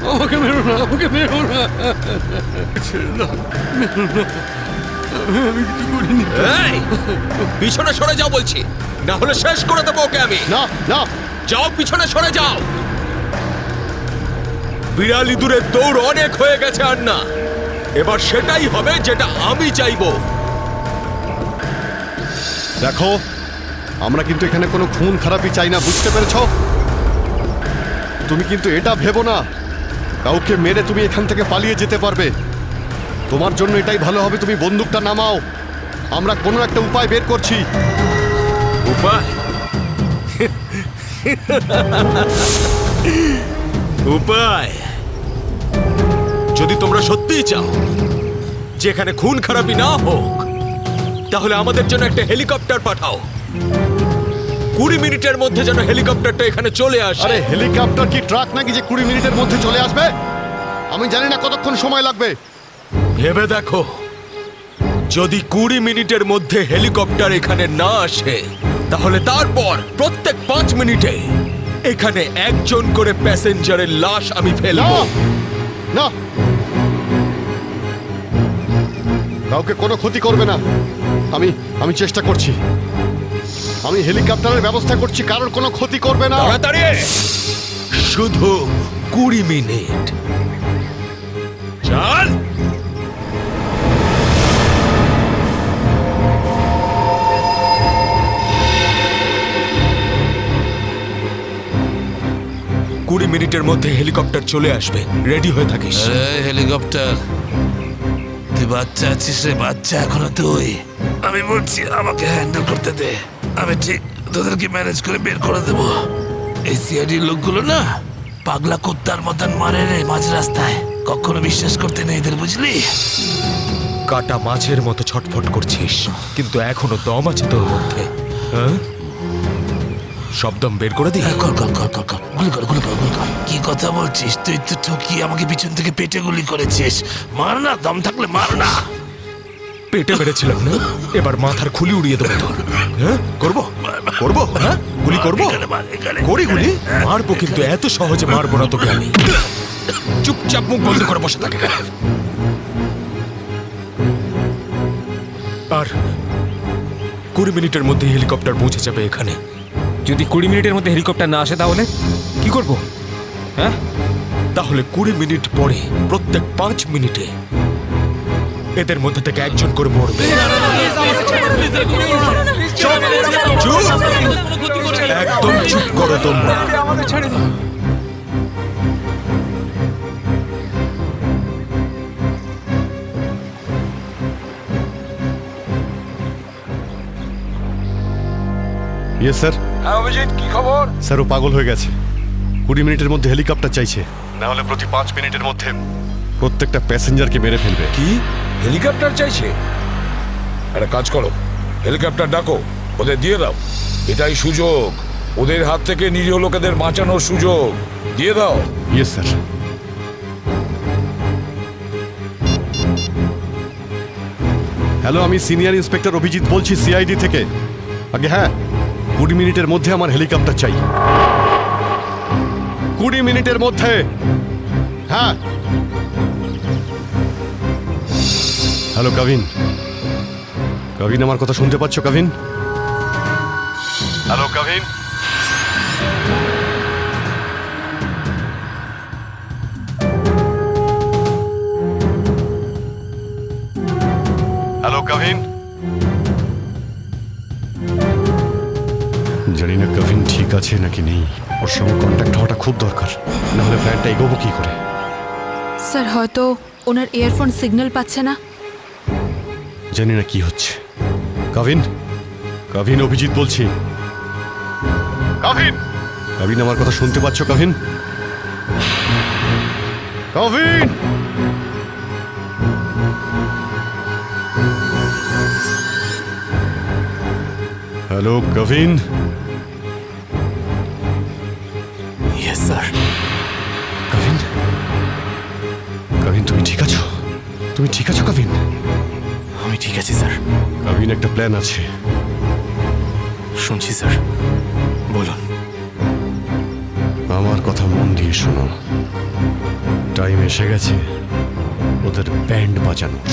আমাকে মেরো না, আমাকে মেরো না, ছেড়ে দাও, মেরো না, আমি কিছু করিনি। এই, পিছনে সরে যাও বলছি, না হলে শেষ করে দেবো ওকে আমি। না না, যাও, পিছনে সরে যাও। বিড়াল ইঁদুরের দৌড় অনেক হয়ে গেছে আর না, এবার সেটাই হবে যেটা আমি চাইবো। দেখো, আমরা কিন্তু এখানে কোনো খুন খারাপি চাই না, বুঝতে পেরেছ? তুমি কিন্তু এটা ভেবো না কাউকে মেরে তুমি এখান থেকে পালিয়ে যেতে পারবে। তোমার জন্য এটাই ভালো হবে তুমি বন্দুকটা নামাও, আমরা কোনো একটা উপায় বের করছি। উপায়? উপায়? যদি তোমরা সত্যিই চাও যেখানে খুন খারাপি না হোক, তাহলে আমাদের জন্য একটা হেলিকপ্টার পাঠাও। 20 মিনিটের মধ্যে যেন হেলিকপ্টারটা এখানে চলে আসে। আরে হেলিকপ্টার কি ট্রাক নাকি যে 20 মিনিটের মধ্যে চলে আসবে? আমি জানি না কতক্ষণ সময় লাগবে। ভেবে দেখো, যদি 20 মিনিটের মধ্যে হেলিকপ্টার এখানে না আসে, তাহলে তারপর প্রত্যেক 5 মিনিটে এখানে একজন করে প্যাসেঞ্জারের লাশ আমি ফেলবো। না, কাউকে কোনো ক্ষতি করবে না। আমি চেষ্টা করছি, আমি হেলিকপ্টারের ব্যবস্থা করছি, কারোর কোনো ক্ষতি করবে না। তাড়াতাড়ি, শুধু 20 মিনিট। চল। কুড়ি মিনিটের মধ্যে হেলিকপ্টার চলে আসবে, রেডি হয়ে থাকিস। হেলিকপ্টার, তুই বাচ্চা আছিস রে, বাচ্চা এখনো তুই। আমি বলছি আমাকে হ্যান্ডেল করতে দে, আমি ঠিক তোদেরকে ম্যানেজ করে বের করে দেবো। এই সিআইডির লোকগুলো না পাগলা কুত্তার মতন মারে রে মাঝ রাস্তায়, কখনো বিশ্বাস করতে নেই এদের, বুঝলি? কাটা মাছের মতো ছটফট করছিস, কিন্তু এখনো দম আছে তোর মধ্যে। হ্যাঁ, সব দম বের করে দি। কর কর কর কর কর, গুলি কর গুলি কর গুলি কর। কি কথা বলছিস? তুই তো ঠকিয়ে আমাকে পিছন থেকে পেটে গুলি করেছিস। মার না, দম থাকলে মার না। পেটে মেরেছিলাম না, এবার মাথার খুলি উড়িয়ে দেবো তোর। হ্যাঁ, করবো করবো, হ্যাঁ গুলি করবো, করি গুলি মারবো, কিন্তু এত সহজে মারবো না তোকে আমি। চুপচাপ মুখ বন্ধ করে বসে থাকে। আর 20 মিনিটের মধ্যে হেলিকপ্টার পৌঁছে যাবে এখানে। যদি 20 মিনিটের মধ্যে হেলিকপ্টার না আসে তাহলে কি করব? হ্যাঁ, তাহলে 20 মিনিট পরে প্রত্যেক 5 মিনিটে এদের মধ্যে থেকে একজন করে মরবে। চুপ, একদম চুপ করো তোমরা। ইয়ে স্যার। হ্যাঁ অভিজিৎ, কি খবর? স্যার, ও পাগল হয়ে গেছে। 20 মিনিটের মধ্যে হেলিকপ্টার চাইছে, না হলে প্রতি 5 মিনিটের মধ্যে প্রত্যেকটা প্যাসেঞ্জারকে মেরে ফেলবে। কি হেলিকপ্টার চাইছে? একটা কাজ করো, হেলিকপ্টার ডাকো, ওদের দিয়ে দাও। এটাই সুযোগ, ওদের হাত থেকে নিরীহ লোকেদের বাঁচানোর সুযোগ। দিয়ে দাও। Yes sir. হ্যালো, আমি সিনিয়র ইন্সপেক্টর অভিজিৎ বলছি সিআইডি থেকে। আগে হ্যাঁ, 20 মিনিটের মধ্যে আমার হেলিকপ্টার চাই। 20 মিনিটের মধ্যে। হ্যাঁ। হ্যালো কাভিন, কাভিন আমার কথা শুনতে পাচ্ছ কাভিন? হ্যালো কাভিন। হ্যালো কাভিন। জানি না কাভিন ঠিক আছে নাকি নেই, ওর সঙ্গে কন্ট্যাক্ট হওয়াটা খুব দরকার, না হলে প্ল্যানটা এগোবো কি করে? স্যার, হয়তো ওনার ইয়ারফোন সিগন্যাল পাচ্ছে না। জানি না কি হচ্ছে। কাভিন, কাভিন, অভিজিৎ বলছি। কাভিন, কাভিন আমার কথা শুনতে পাচ্ছ Kavin? Kavin. Hello Kavin. Yes sir. Kavin, Kavin তুমি ঠিক আছো? তুমি ঠিক আছো কাভিন? আমি ঠিক আছি স্যার। কাভিন, একটা প্ল্যান আছে। শুনছি স্যার, বলুন। আমার কথা মন দিয়ে শোনো। টাইম এসে গেছে ওদের ব্যান্ড বাজানোর।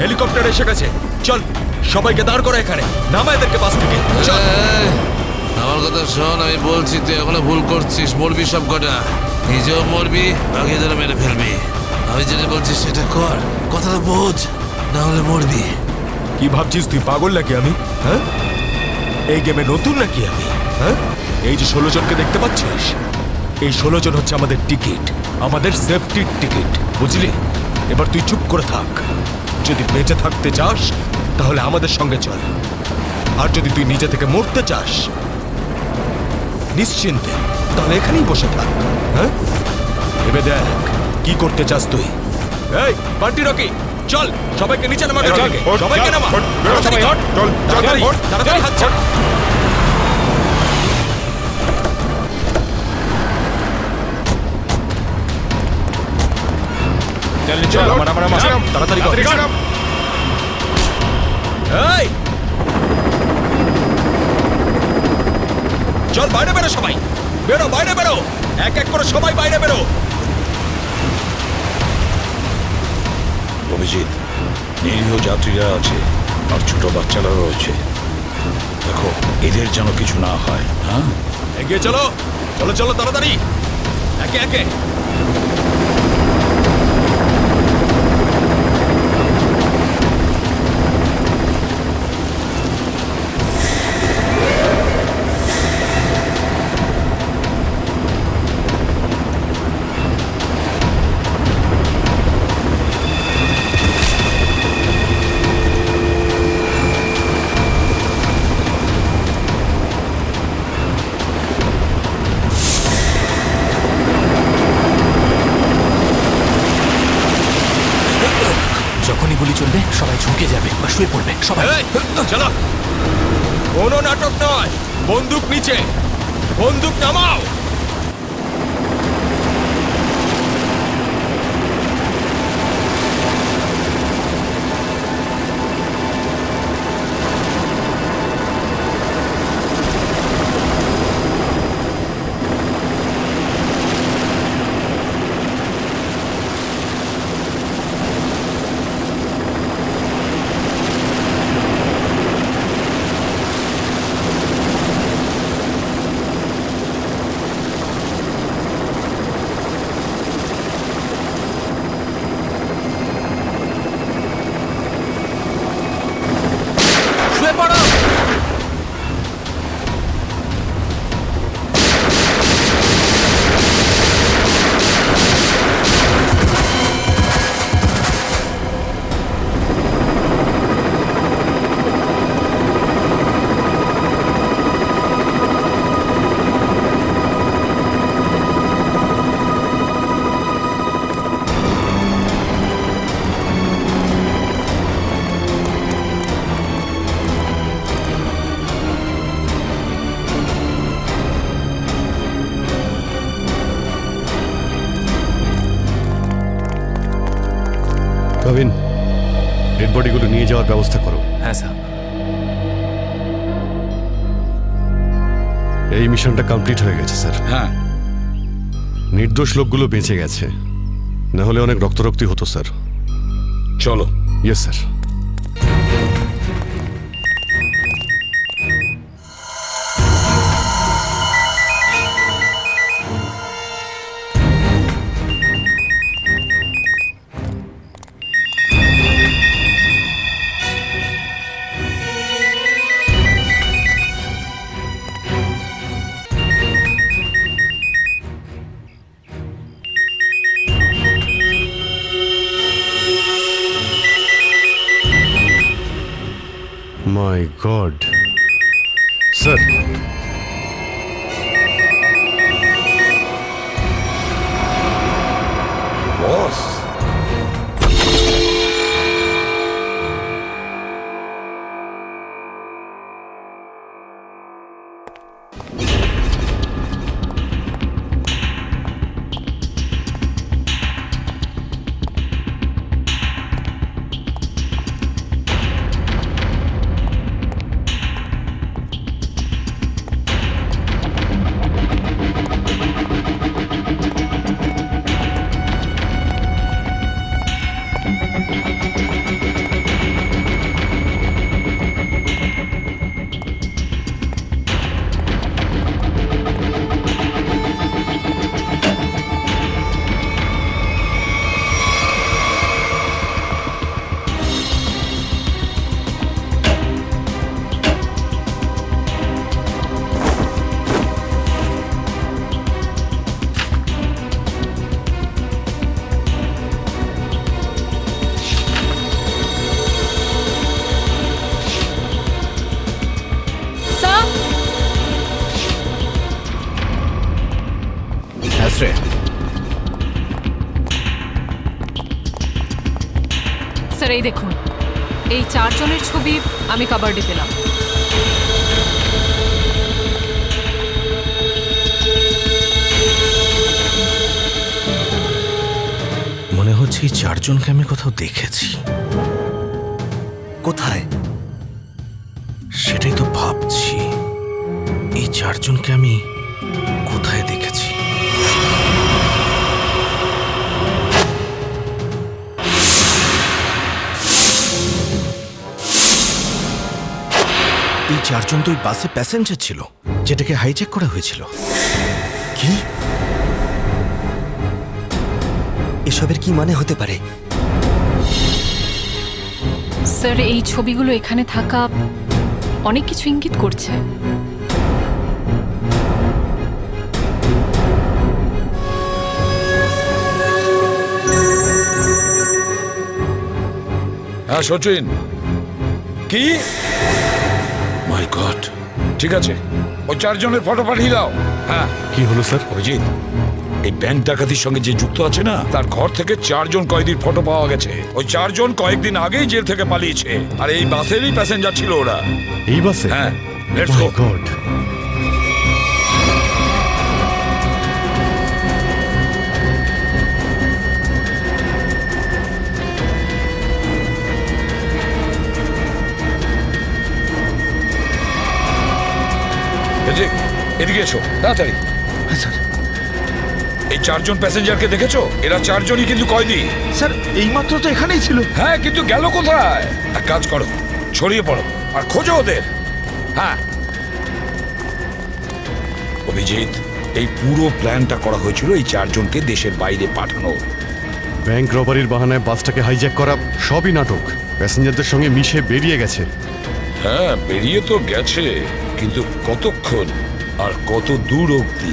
হেলিকপ্টার এসে গেছে, চল সবাইকে দাঁড় করো এখানে, নামা এদেরকে বাস থেকে, চল। এই, আমার কথা শোন, আমি বলছি তুই এখনো ভুল করছিস। মরবি সব কটা, নিজেও মরবি, বাকিদেরও মেরে ফেলবি। আমি যেটা বলছি সেটা কর, কথাটা বোঝ, না হলে মরবি। কি ভাবছিস তুই, পাগল নাকি আমি? হ্যাঁ, এই গেমে নতুন নাকি আমি? হ্যাঁ, এই যে 16 জনকে দেখতে পাচ্ছিস, এই 16 জন হচ্ছে আমাদের টিকিট, আমাদের সেফটির টিকিট, বুঝলি? এবার তুই চুপ করে থাক। যদি বেঁচে থাকতে চাস তাহলে আমাদের সঙ্গে চল, আর যদি তুই নিজে থেকে মরতে চাস নিশ্চিন্তে তাহলে এখানেই বসে থাক। হ্যাঁ, ভেবে দেখ কি করতে চাস তুই। এই বান্টি রকি, চল সবাইকে নিচে নামা, সবাইকে নামা, তাড়াতাড়ি হট, তাড়াতাড়ি তাড়াতাড়ি হাত ছাড়। তাড়াতাড়ি কর। এই চল বাইরে বেরো, সবাই বেরো, বাইরে বেরো, এক এক করে সবাই বাইরে বেরো। অভিজিৎ, নিরীহ যাত্রীরা আছে আর ছোট বাচ্চারা রয়েছে, দেখো এদের যেন কিছু না হয়। হ্যাঁ, এগিয়ে চলো, চলো চলো তাড়াতাড়ি, একে একে। যখনই গুলি চলবে সবাই ঝুঁকে যাবে বা শুয়ে পড়বে সবাই। এই, চলো, কোনো নাটক নয়, বন্দুক নিচে, বন্দুক নামাও। প্রবীণ, ডেড বডিগুলো নিয়ে যাওয়ার ব্যবস্থা করো। হ্যাঁ স্যার। এই মিশনটা কমপ্লিট হয়ে গেছে স্যার। হ্যাঁ, নির্দোষ লোকগুলো বেঁচে গেছে, না হলে অনেক রক্তারক্তি হতো স্যার। চলো। Yes sir. My god sir, boss, sir, sir এই দেখুন, এই 4 জনের ছবি আমি কাবার্ডে পেলাম। মনে হচ্ছে এই 4 জনকে আমি কোথাও দেখেছি। কোথায়? সেটাই তো ভাবছি, এই 4 জনকে আমি কোথায় দেখেছি। এই 4 জন তো ওই বাসে প্যাসেঞ্জার ছিল, যেটাকে হাইজ্যাক করা হয়েছিল। কি? এসবের কি মানে হতে পারে? স্যার, এই ছবিগুলো এখানে থাকা অনেক কিছু ইঙ্গিত করছে। হ্যাঁ সচিন। কি? মাই গড, ঠিক আছে, ওই 4 জনের ফটো পাঠিয়ে দাও। হ্যাঁ, কি হলো স্যার? অভিজিৎ, এই ব্যাংক ডাকাতির সঙ্গে যে যুক্ত আছে না, তার ঘর থেকে 4 জন কয়েদির ফটো পাওয়া গেছে। ওই 4 জন কয়েকদিন আগেই জেল থেকে পালিয়েছে, আর এই বাসেরই প্যাসেঞ্জার ছিল ওরা। এই বাসে? হ্যাঁ, লেটস মাই গো। গড। এদিকে এসো তাড়াতাড়ি। এই 4 জন প্যাসেঞ্জারকে দেখেছো? এরা 4 জনই কিন্তু কয়েদি। স্যার, এইমাত্র তো এখানেই ছিল। হ্যাঁ, কিন্তু গেল কোথায়? এক কাজ করো, ছড়িয়ে পড়ো আর খোঁজো ওদের। হ্যাঁ অভিজিৎ, এই পুরো প্ল্যানটা করা হয়েছিল এই 4 জনকে দেশের বাইরে পাঠানো। ব্যাংক রবারির বাহানায় বাসটাকে হাইজ্যাক করা সবই নাটক। প্যাসেঞ্জারদের সঙ্গে মিশে বেরিয়ে গেছে। হ্যাঁ, বেরিয়ে তো গেছে, কিন্তু কতক্ষণ আর কত দূর অবধি?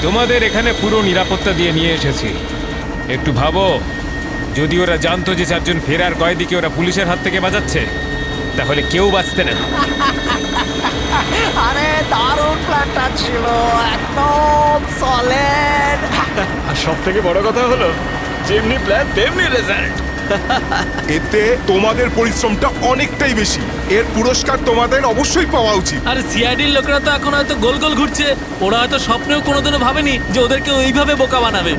তোমাদের এখানে পুরো নিরাপত্তা দিয়ে নিয়ে এসেছি। একটু ভাবো, যদি ওরা জানতো যে 4 জন ফেরার কয়েদিকে ওরা পুলিশের হাত থেকে বাঁচাচ্ছে, তাহলে কেউ বাঁচতে না। আরে দারুণ প্ল্যানটা ছিল, একদম সলিড। আর সব থেকে বড় কথা হলো যেমনি প্ল্যান তেমনি রেজাল্ট। এতে তোমাদের পরিশ্রমটা অনেকটাই বেশি, এর পুরস্কার তোমাদের অবশ্যই পাওয়া উচিত। আর সিআইডির লোকেরা তো এখন হয়তো গোল গোল ঘুরছে, ওরা হয়তো স্বপ্নেও কোনোদিনও ভাবেনি যে ওদেরকে ওইভাবে বোকা বানাবে।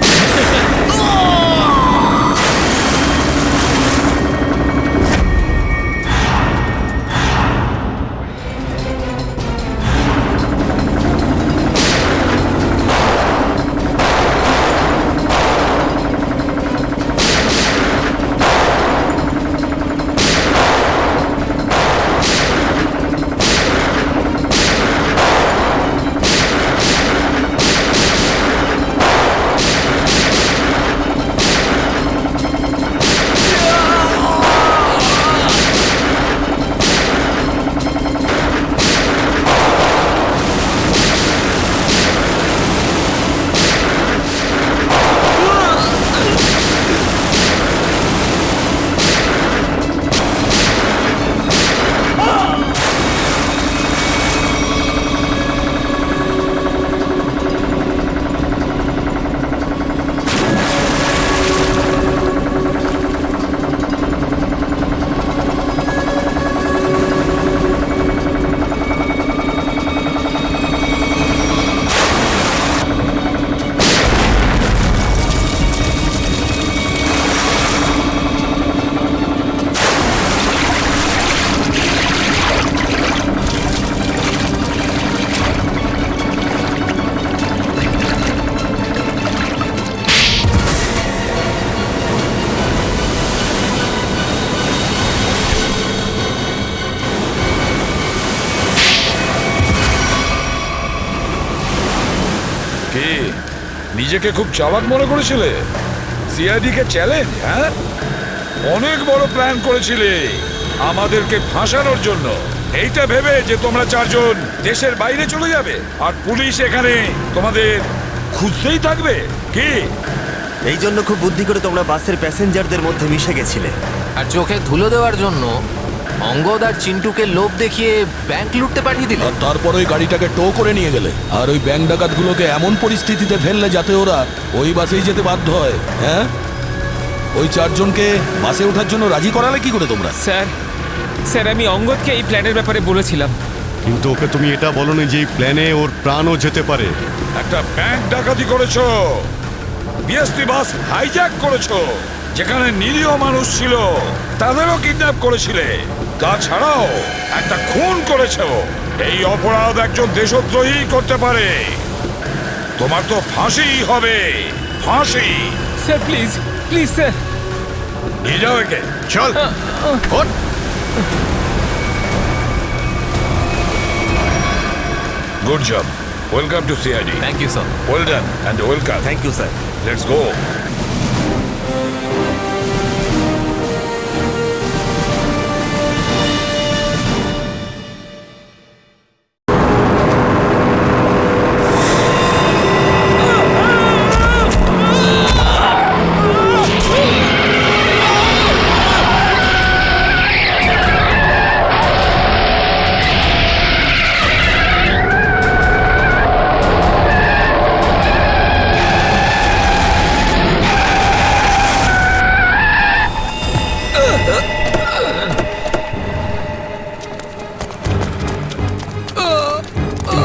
কি নিজেকে খুব চালাক মনে করেছিলে? সিআইডি কে চ্যালেঞ্জ? হ্যাঁ, অনেক বড় প্ল্যান করেছিলে আমাদেরকে ফাঁসানোর জন্য, এইটা ভেবে যে তোমরা চারজন দেশের বাইরে চলে যাবে আর পুলিশ এখানে তোমাদের খুঁজতেই থাকবে। কি এই জন্য খুব বুদ্ধি করে তোমরা বাসের প্যাসেঞ্জারদের মধ্যে মিশে গেছিলে। আর চোখে ধুলো দেওয়ার জন্য অঙ্গদ আর চিন্টুকে লোভ দেখিয়ে ব্যাংক লুটতে পাঠিয়ে দিল। আর তারপর ওই গাড়িটাকে টো করে নিয়ে গেলে আর ওই ব্যাংক ডাকাতগুলোকে এমন পরিস্থিতিতে ফেললে যাতে ওরা ওই বাসেই যেতে বাধ্য হয়। হ্যাঁ, ওই চারজনকে বাসে ওঠার জন্য রাজি করালে কি করে তোমরা? স্যার আমি অঙ্গদকে এই প্ল্যানের ব্যাপারে বলেছিলাম। কিন্তু ওকে তুমি এটা বলনি যে এই প্ল্যানে ওর প্রাণও যেতে পারে। একটা ব্যাংক ডাকাতি করেছো, বিএসটি বাস হাইজ্যাক করেছো, যেখানে নিরীহ মানুষ ছিল তাদেরও কিডন্যাপ করেছিলে, তাছাড়াও একটা খুন করেছো। এই অপরাধ একজন দেশদ্রোহী করতে পারে। তোমার তো ফাঁসি হবে, ফাঁসি। Sir please please sir. নিয়ে যাও একে। চল ওঠ। Good job, welcome to CID. Thank you sir. Well done and welcome. Thank you sir. Let's go.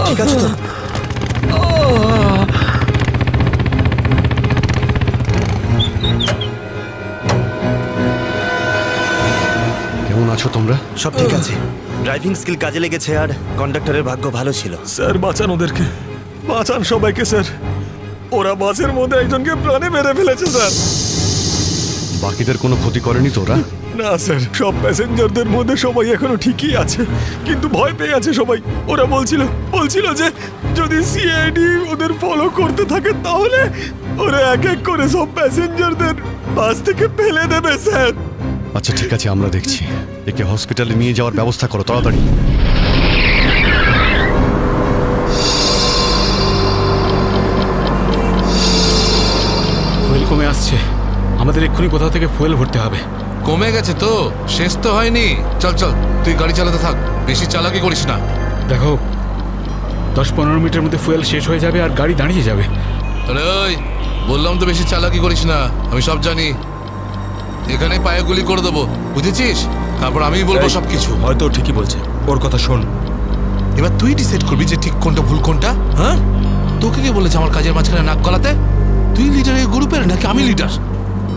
ঠিক আছে তো? কেমন আছো তোমরা? সব ঠিক আছে। ড্রাইভিং স্কিল কাজে লেগেছে আর কন্ডাক্টরের ভাগ্য ভালো ছিল। স্যার বাঁচান ওদেরকে, বাঁচান সবাইকে স্যার। ওরা বাসের মধ্যে একজনকে প্রাণে মেরে ফেলেছে স্যার। বাকিদের কোনো ক্ষতি করেনি তো ওরা? না স্যার, সব প্যাসেঞ্জারদের মধ্যে সবাই এখনো ঠিকই আছে, কিন্তু ভয় পেয়ে আছে সবাই। ওরা বলছিল যে যদি সিআইডি ওদের ফলো করতে থাকে তাহলে ওরা এক এক করে সব প্যাসেঞ্জারদের বাস থেকে ফেলে দেবে স্যার। আচ্ছা ঠিক আছে, আমরা দেখছি। একে হসপিটালে নিয়ে যাওয়ার ব্যবস্থা করো তাড়াতাড়ি। ফুয়েল কমে আসছে, আমাদের এক্ষুনি কোথাও থেকে ফুয়েল ভরতে হবে। কমে গেছে তো, শেষ তো হয়নি। চল চল, তুই গাড়ি চালাতে থাক, বেশি চালাকি করিস না। দেখো 10-15 মিনিটের মধ্যে ফুয়েল শেষ হয়ে যাবে আর গাড়ি দাঁড়িয়ে যাবে। আরে ওই বললাম তো বেশি চালাকি করিস না, আমি সব জানি। এখানে পায়ে গুলি করে দেবো, বুঝেছিস? তারপর আমিই বলবো এই, সবকিছু। হয়তো ঠিকই বলছে, ওর কথা শোন। এবার তুই ডিসাইড করবি যে ঠিক কোনটা ভুল কোনটা। হ্যাঁ, তোকে কে বলেছে আমার কাজের মাঝখানে নাক গলাতে? তুই লিডার এই গ্রুপের নাকি আমি লিডার?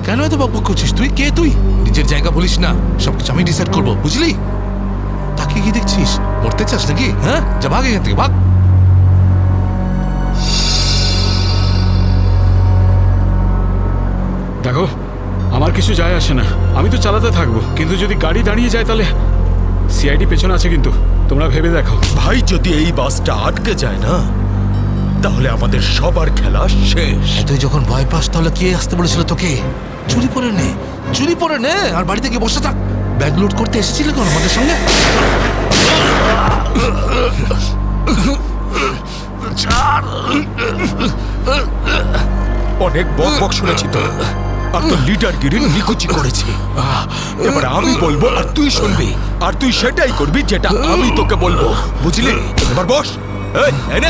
কেন এত বকবক করছিস? তুই কে? তুই নিজের জায়গা বলিস না, সবকিছু আমি ডিসাইড করবো, বুঝলি? তাকে কি দেখছিস? মরতে চাস নাকি? হ্যাঁ, যা ভাগ এখান থেকে, ভাগ। দেখো, আমার কিছু যায় আসে না, আমি তো চালাতে থাকবো, কিন্তু যদি গাড়ি দাঁড়িয়ে যায় তাহলে সিআইডি পেছনে আছে, কিন্তু তোমরা ভেবে দেখো। ভাই, যদি এই বাসটা আটকে যায় না, তাহলে আমাদের সবার খেলা শেষ। তুই যখন ভয় পাস তাহলে কে আসতে বলেছিল তোকে? চুরি পরে নে, চুরি পরে নে, আর বাড়িতে গিয়ে বসে থাক। ব্যাগ লোড করতে এসেছিলে কোন আমাদের সঙ্গে? অনেক বক বক শুনেছি তো, আর তো লিডারগিরি নিকুচি করেছি। এবার আমি বলবো আর তুই শুনবি, আর তুই সেটাই করবি যেটা আমি তোকে বলবো, বুঝলি? এবার বস। এই, এই নে।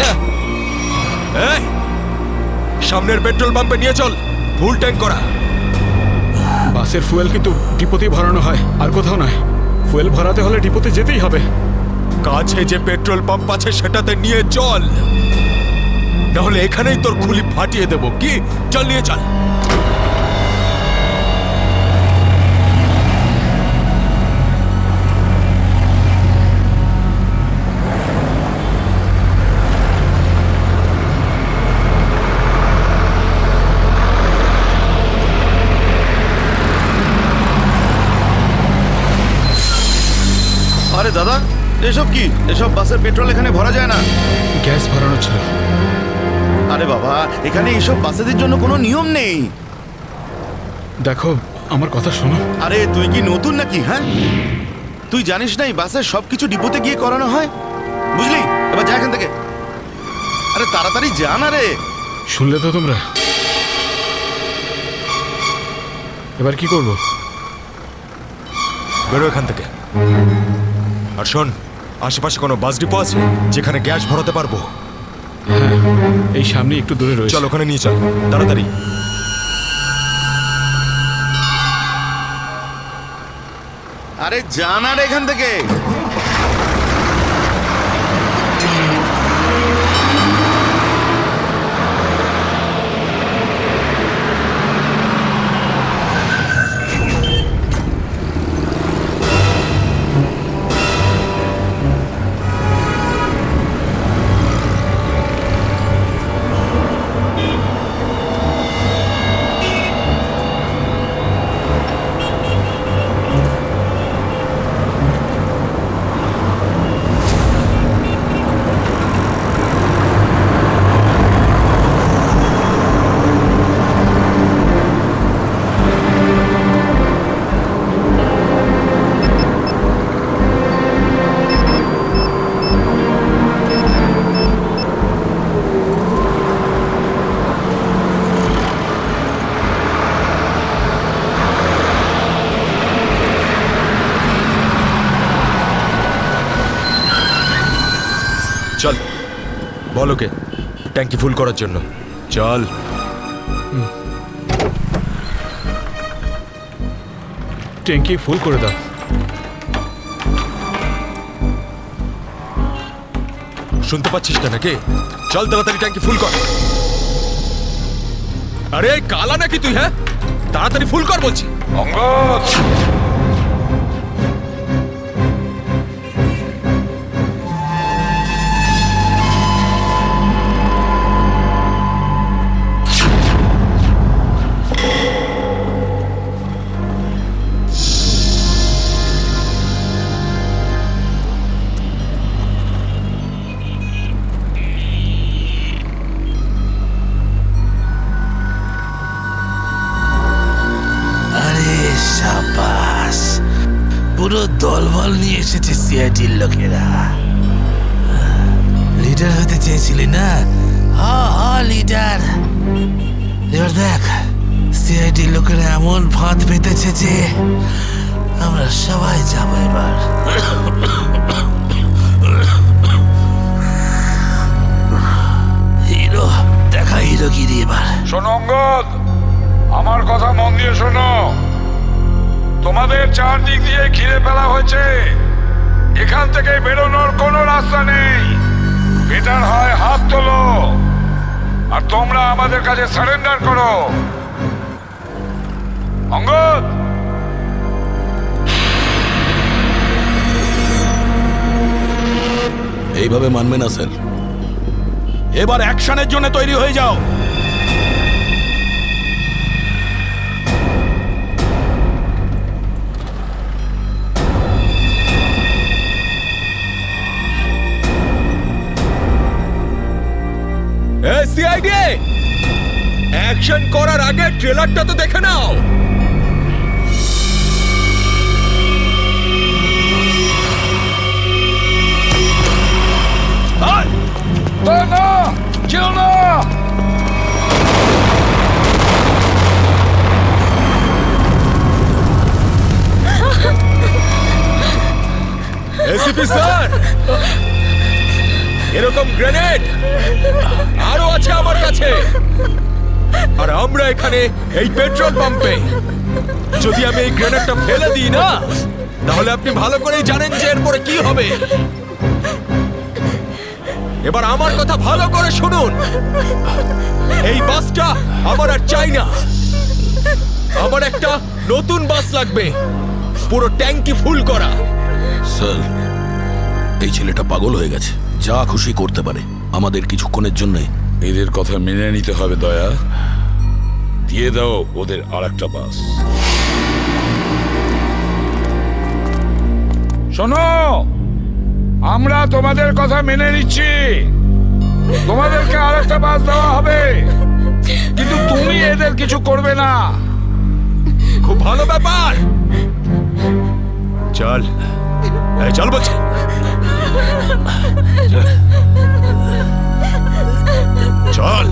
এই, সামনের পেট্রোল পাম্পে নিয়ে চল, ফুল ট্যাঙ্ক করা। বাসের ফুয়েল কিন্তু ডিপোতেই ভরানো হয়, আর কোথাও নয়। ফুয়েল ভরাতে হলে ডিপোতে যেতেই হবে। কাছে যে পেট্রোল পাম্প আছে সেটাতে নিয়ে চল, নাহলে এখানেই তোর খুলি ফাটিয়ে দেবো। কি? চল, নিয়ে চল। আরে দাদা, এসব কি? এসব বাসের পেট্রোল এখানে ভরা যায় না। গ্যাস ভরানো ছিল। আরে বাবা, এখানে এইসব বাসেদের জন্য কোনো নিয়ম নেই। দেখো, আমার কথা শোনো। আরে তুই কি নতুন নাকি? হ্যাঁ, তুই জানিস না এই বাসের সবকিছু ডিপোতে গিয়ে করানো হয়, বুঝলি? এবার যা এখান থেকে। আরে তাড়াতাড়ি যা না রে। শুনলে তো তোমরা? এবার কি করবো? বেরো এখান থেকে। আর শোন, আশেপাশে কোনো বাস ডিপো আছে যেখানে গ্যাস ভরাতে পারবো? হ্যাঁ, এই সামনে একটু দূরে রয়েছে। চল, ওখানে নিয়ে চল তাড়াতাড়ি। আরে যা না রে এখান থেকে। চল, বল ওকে ট্যাঙ্কি ফুল করার জন্য। চল। ট্যাঙ্কি ফুল করে দাও। শুনতে পাচ্ছিস না নাকি? চল তাড়াতাড়ি ট্যাঙ্কি ফুল কর। আরে কালা নাকি তুই? হ্যাঁ, তাড়াতাড়ি ফুল কর বলছি। অঙ্গদ, পুরো দলবল নিয়ে এসেছে সিআইডির লোকেরা। লিডার হতে চেয়েছিলি না? লিডার। এবার দেখ, সিআইডির লোকেরা এমন ফাঁদ পেতেছে যে আমরা সবাই যাবো এবার। হিরো দেখা, হিরো। দিল গিরি এবার। শোনো অঙ্গদ, আমার কথা মন দিয়ে শোনো। তোমাদের চারদিক দিয়ে ঘিরে ফেলা হয়েছে, এখান থেকে বেরোনোর কোনো রাস্তা নেই। বেটার হয় হাত তোলো আর তোমরা আমাদের কাছে সারেন্ডার করো। অঙ্গদ, এইভাবে মানবে না স্যার। এবার অ্যাকশনের জন্য তৈরি হয়ে যাও। সিআইডি, অ্যাকশন করার আগে ট্রেলারটা তো দেখে নাও। না, যেও না। এসিপি স্যার, এরকম গ্রেনেড আরো আছে আমার কাছে। আর আমরা এখানে এই পেট্রোল পাম্পে, যদি আমি এই গ্রেনেডটা ফেলে দিই না, তাহলে আপনি ভালো করেই জানেন যে এরপরে কি হবে। এবার আমার কথা ভালো করে শুনুন। এই বাসটা আমার আর চাই না। আমার একটা নতুন বাস লাগবে, পুরো ট্যাঙ্কি ফুল করা। স্যার, এই ছেলেটা পাগল হয়ে গেছে, যা খুশি করতে পারে আমাদের কিছুক্ষণের জন্য। এদের কথা মেনে নিতে হবে দয়া। দিয়ে দাও ওদের আর একটা বাস। শোনো, আমরা তোমাদের কথা মেনে নিচ্ছি, তোমাদেরকে আর একটা বাস দেওয়া হবে, কিন্তু তুমি এদের কিছু করবে না। খুব ভালো ব্যাপার। চল, এই চল বলছি। চল।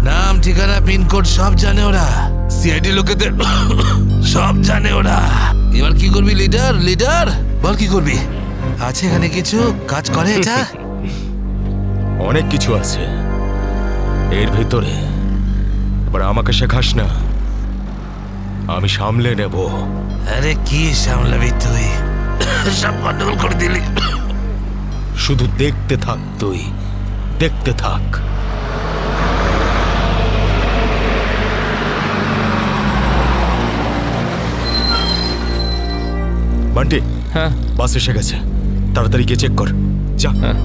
নাম, ঠিকানা, পিনকোড সব জানে ওরা। সিআইডি লোকেদের সব জানে ওরা। এবার কি করবি লিডার? লিডার বল, কি করবি? আছে এখানে কিছু কাজ করে এটা? অনেক কিছু আছে এর ভিতরে। এবার আমাকে শেখাস না, আমি সামলে নেব। আরে কি সামলাবি তুই? সব গন্ডগোল করে দিলি। শুধু দেখতে থাক, তুই দেখতে থাক। বান্টি, হ্যাঁ বাস এসে গেছে, তাড়াতাড়ি গিয়ে চেক কর। যা। হ্যাঁ।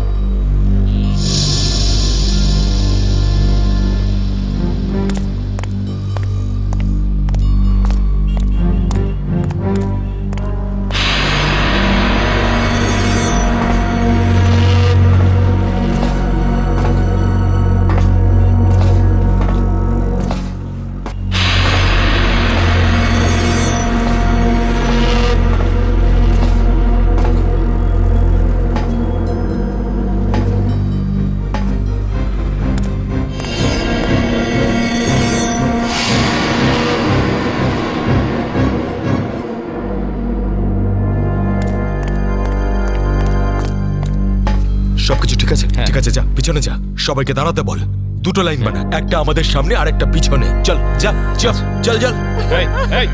সবকিছু ঠিক আছে? ঠিক আছে, যা পিছনে যা, সবাইকে দাঁড়াতে বল। দুটো লাইন বানা, একটা আমাদের সামনে আর একটা পিছনে। চল যা, চল চল চল। এই এই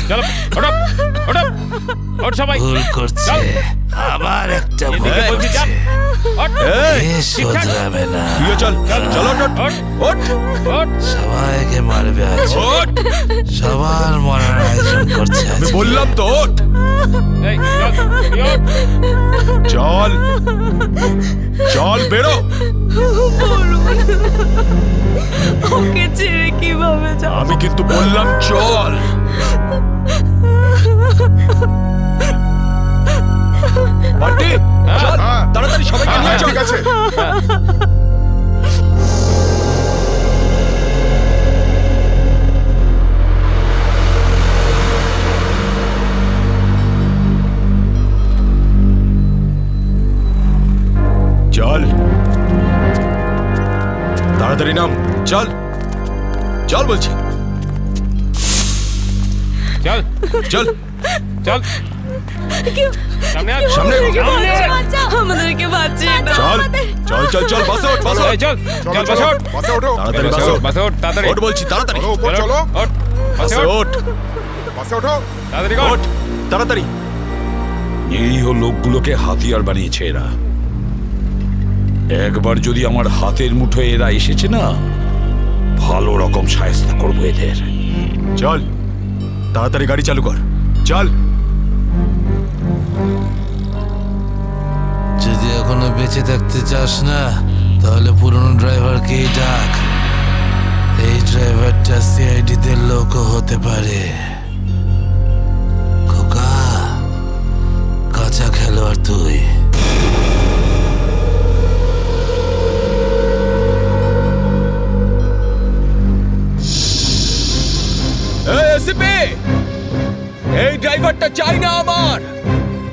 চলো, ওঠো ওঠো ওঠ সবাই। ভুল করছে, আবার একটা ভুল এদিকে বলছি, যা। করছে। ওঠ। এ শোধরাবে না। তুইও চল চল চল। ওঠ ওঠ ওঠ ওঠ। সবাইকে মারবে আজ। ওঠ। সবার মরার আয়োজন করছে আজ। আমি বললাম তো ওঠ। এই চল, তুই ওঠ। চল চল, বেরো। ওকে ছেড়ে কিভাবে যাব? আমি কিন্তু বললাম চল। বান্টি, চল তাড়াতাড়ি, সবাইকে নিয়ে চল। ঠিক আছে। চল তাড়াতাড়ি নাম, চল চল বলছি। চল চল চল সামনে আয়, সামনে আমাদেরকে বাঁচিয়ে চল চল চল চল বাসে ওঠ বাসে এই, চল চল বাসে ওঠ। বাসে ওঠো তাড়াতাড়ি বাসে বাসে ওঠ, বাসে ওঠ, তাড়াতাড়ি ওঠ বলছি তাড়াতাড়ি চলো উপর চলো ওঠ, বাসে বাসে ওঠ, ওঠ বাসে ওঠো তাড়াতাড়ি ওঠ। ওঠ তাড়াতাড়ি নিরীহ লোকগুলোকে হাতিয়ার বানিয়েছে এরা। একবার যদি আমার হাতের মুঠোয় এরা এসেছে না, ভালো রকম শায়েস্তা করবো এদের। চল তাড়াতাড়ি গাড়ি চালু কর চল যদি এখনো বেঁচে থাকতে চাস না তাহলে পুরনো ড্রাইভারকেই ডাক। এই ড্রাইভারটা সিআইডিতে লোকও হতে পারে। খোকা, কাঁচা খেলোয়াড় তুই। এই এসিপি এই ড্রাইভারটা চাই না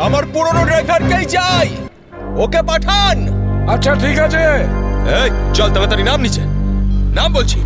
আমার পুরনো ড্রাইভারকেই চাই ওকে পাঠান আচ্ছা ঠিক আছে। এই চল তাড়াতাড়ি নাম নিচে নাম বলছি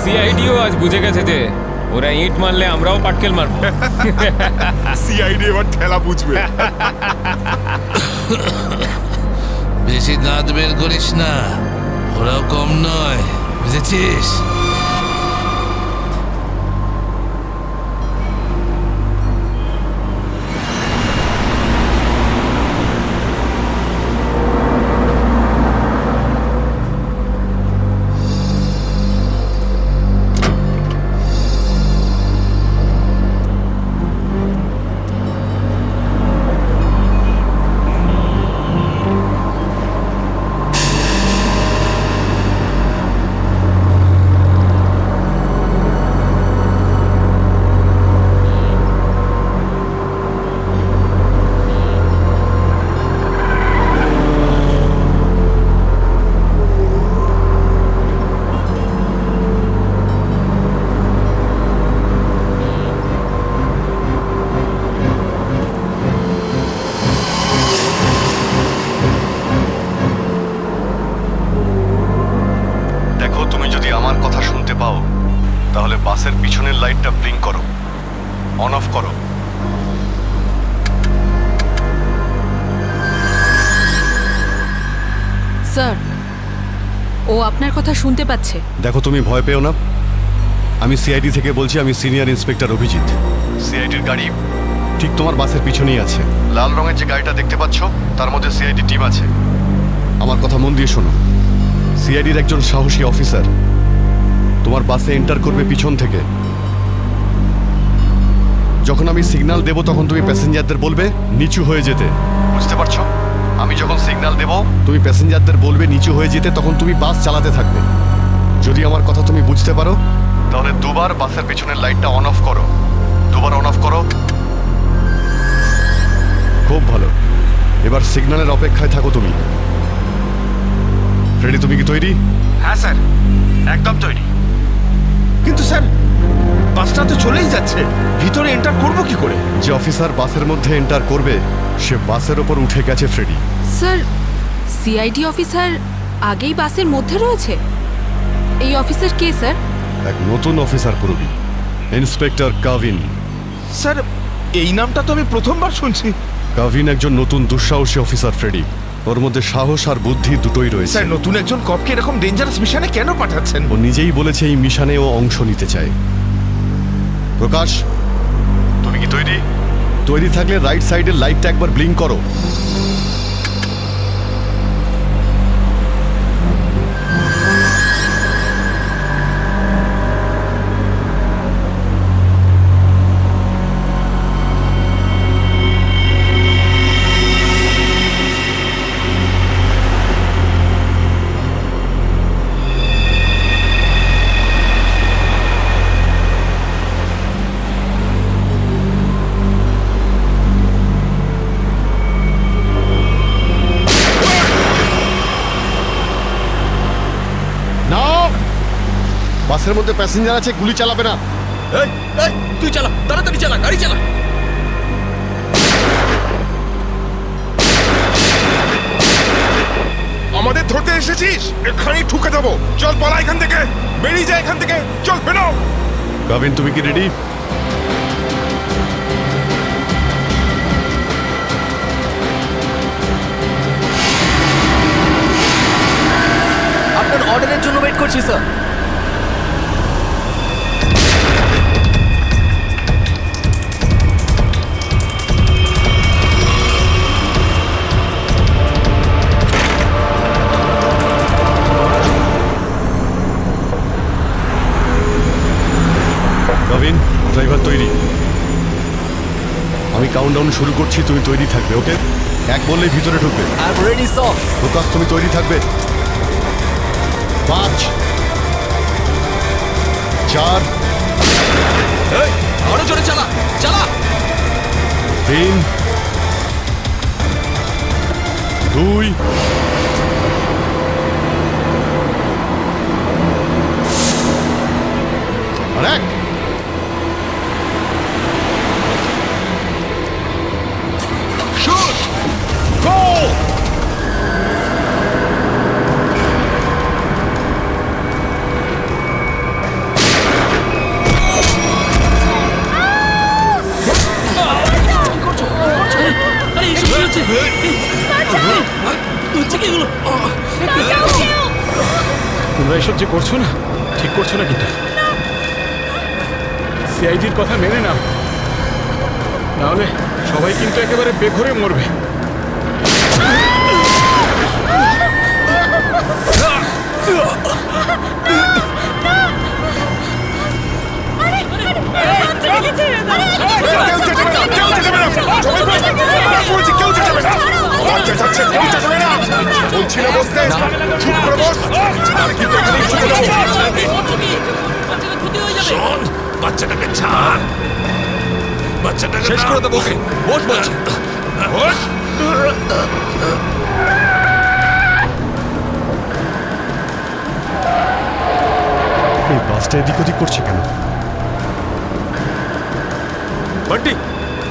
সিআইডিও আজ বুঝে গেছে যে ওরা ইট মারলে আমরাও পাটকেল মারবো। সিআইডি এবার ঠেলা বুঝবে। বেশি দাঁত বের করিস না, ওরাও কম নয়, বুঝেছিস? দেখো, তুমি যদি আমার কথা শুনতে পাও তাহলে বাসের পিছনের লাইটটা ব্লিঙ্ক করো, অন অফ করো। স্যার, ও আপনার কথা শুনতে পাচ্ছে। দেখো, তুমি ভয় পেও না। আমি সিআইডি থেকে বলছি, আমি সিনিয়র ইন্সপেক্টর অভিজিৎ। সিআইডির গাড়ি ঠিক তোমার বাসের পিছনেই আছে। লাল রঙের যে গাড়িটা দেখতে পাচ্ছ তার মধ্যে সিআইডি টিম আছে। আমার কথা মন দিয়ে শোনো। সিআইডির একজন সাহসী অফিসার তোমার বাসে এন্টার করবে পিছন থেকে। যখন আমি সিগন্যাল দেব তখন তুমি প্যাসেঞ্জারদের বলবে নিচু হয়ে যেতে, বুঝতে পারছো? আমি যখন সিগন্যাল দেব তুমি প্যাসেঞ্জারদের বলবে নিচু হয়ে যেতে, তখন তুমি বাস চালাতে থাকবে। যদি আমার কথা তুমি বুঝতে পারো তাহলে দুবার বাসের পিছনের লাইটটা অন অফ করো, দুবার অন অফ করো। খুব ভালো। এবার সিগন্যালের অপেক্ষায় থাকো তুমি। ফ্রেডি, তুমি কি তৈরি? হ্যাঁ স্যার, একদম তৈরি। কিন্তু স্যার, বাসটা তো চলেই যাচ্ছে, ভিতরে এন্টার করবো কি করে? যে অফিসার বাসের মধ্যে এন্টার করবে সে বাসের ওপর উঠে গেছে ফ্রেডি। স্যার, সিআইডি অফিসার আগেই বাসের মধ্যে রয়েছে। এই অফিসার কে স্যার? এক নতুন অফিসার করবি, ইন্সপেক্টর কাভিন। স্যার, এই নামটা তো আমি প্রথমবার শুনছি। কাভিন একজন নতুন দুঃসাহসী অফিসার ফ্রেডি। ওর মধ্যে সাহস আর বুদ্ধি দুটোই রয়েছে। স্যার, নতুন একজন কপকে এরকম ডেঞ্জারাস মিশনে কেন পাঠাচ্ছেন? ও নিজেই বলেছে এই মিশনে ও অংশ নিতে চায়। প্রকাশ, তুমি কি তৈরি? তৈরি থাকলে রাইট সাইডের লাইটটা একবার ব্লিঙ্ক করো। বাসের মধ্যে প্যাসেঞ্জার আছে, গুলি চালাবে না। এই এই তুই চালা, তাড়াতাড়ি চালা, গাড়ি চালা। আমাদের ধরতে এসেছিস? এখানেই ঠুকে দেবো। চল পালা এখান থেকে, বেরিয়ে যা এখান থেকে, চল বেরো। গাভিন, তুমি কি রেডি? আপনার অর্ডারের জন্য ওয়েট করছি স্যার। গাভিন, ড্রাইভার তৈরি। আমি কাউন্টডাউন শুরু করছি, তুমি তৈরি থাকবে। ওকে, এক বললেই ভিতরে ঢুকবে। I am ready sir. Focus, তুমি তৈরি থাকবে। 5 4 এই আরো জোরে চালা, চালা। 3 2 আর 1। শুট, গো! আরে এসব কি হচ্ছে? হচ্ছে কি এগুলো? তোমরা এসব যে করছো না, ঠিক করছো না কিন্তু। সিআইডির কথা মেনে নাও, নাহলে সবাই কিন্তু একেবারে বেঘরে মরবে। কেউ চেঁচাবে না, কেউ চেঁচাবে না। সবাই বলছি, কেউ চেঁচাবে না। আমার চেঁচাচ্ছে, কেউ চেঁচাবে না। বলছি না বসতে, চুপ করে বস। আর কিন্তু এখানেই ছুটে দেবো। শোন, বাচ্চাটাকে ছাড়। বাচ্চাটাকে শেষ করে দেবো ওকে। বস বলছি, বস। এই বাসটা এদিক ওদিক করছে কেন? বান্টি,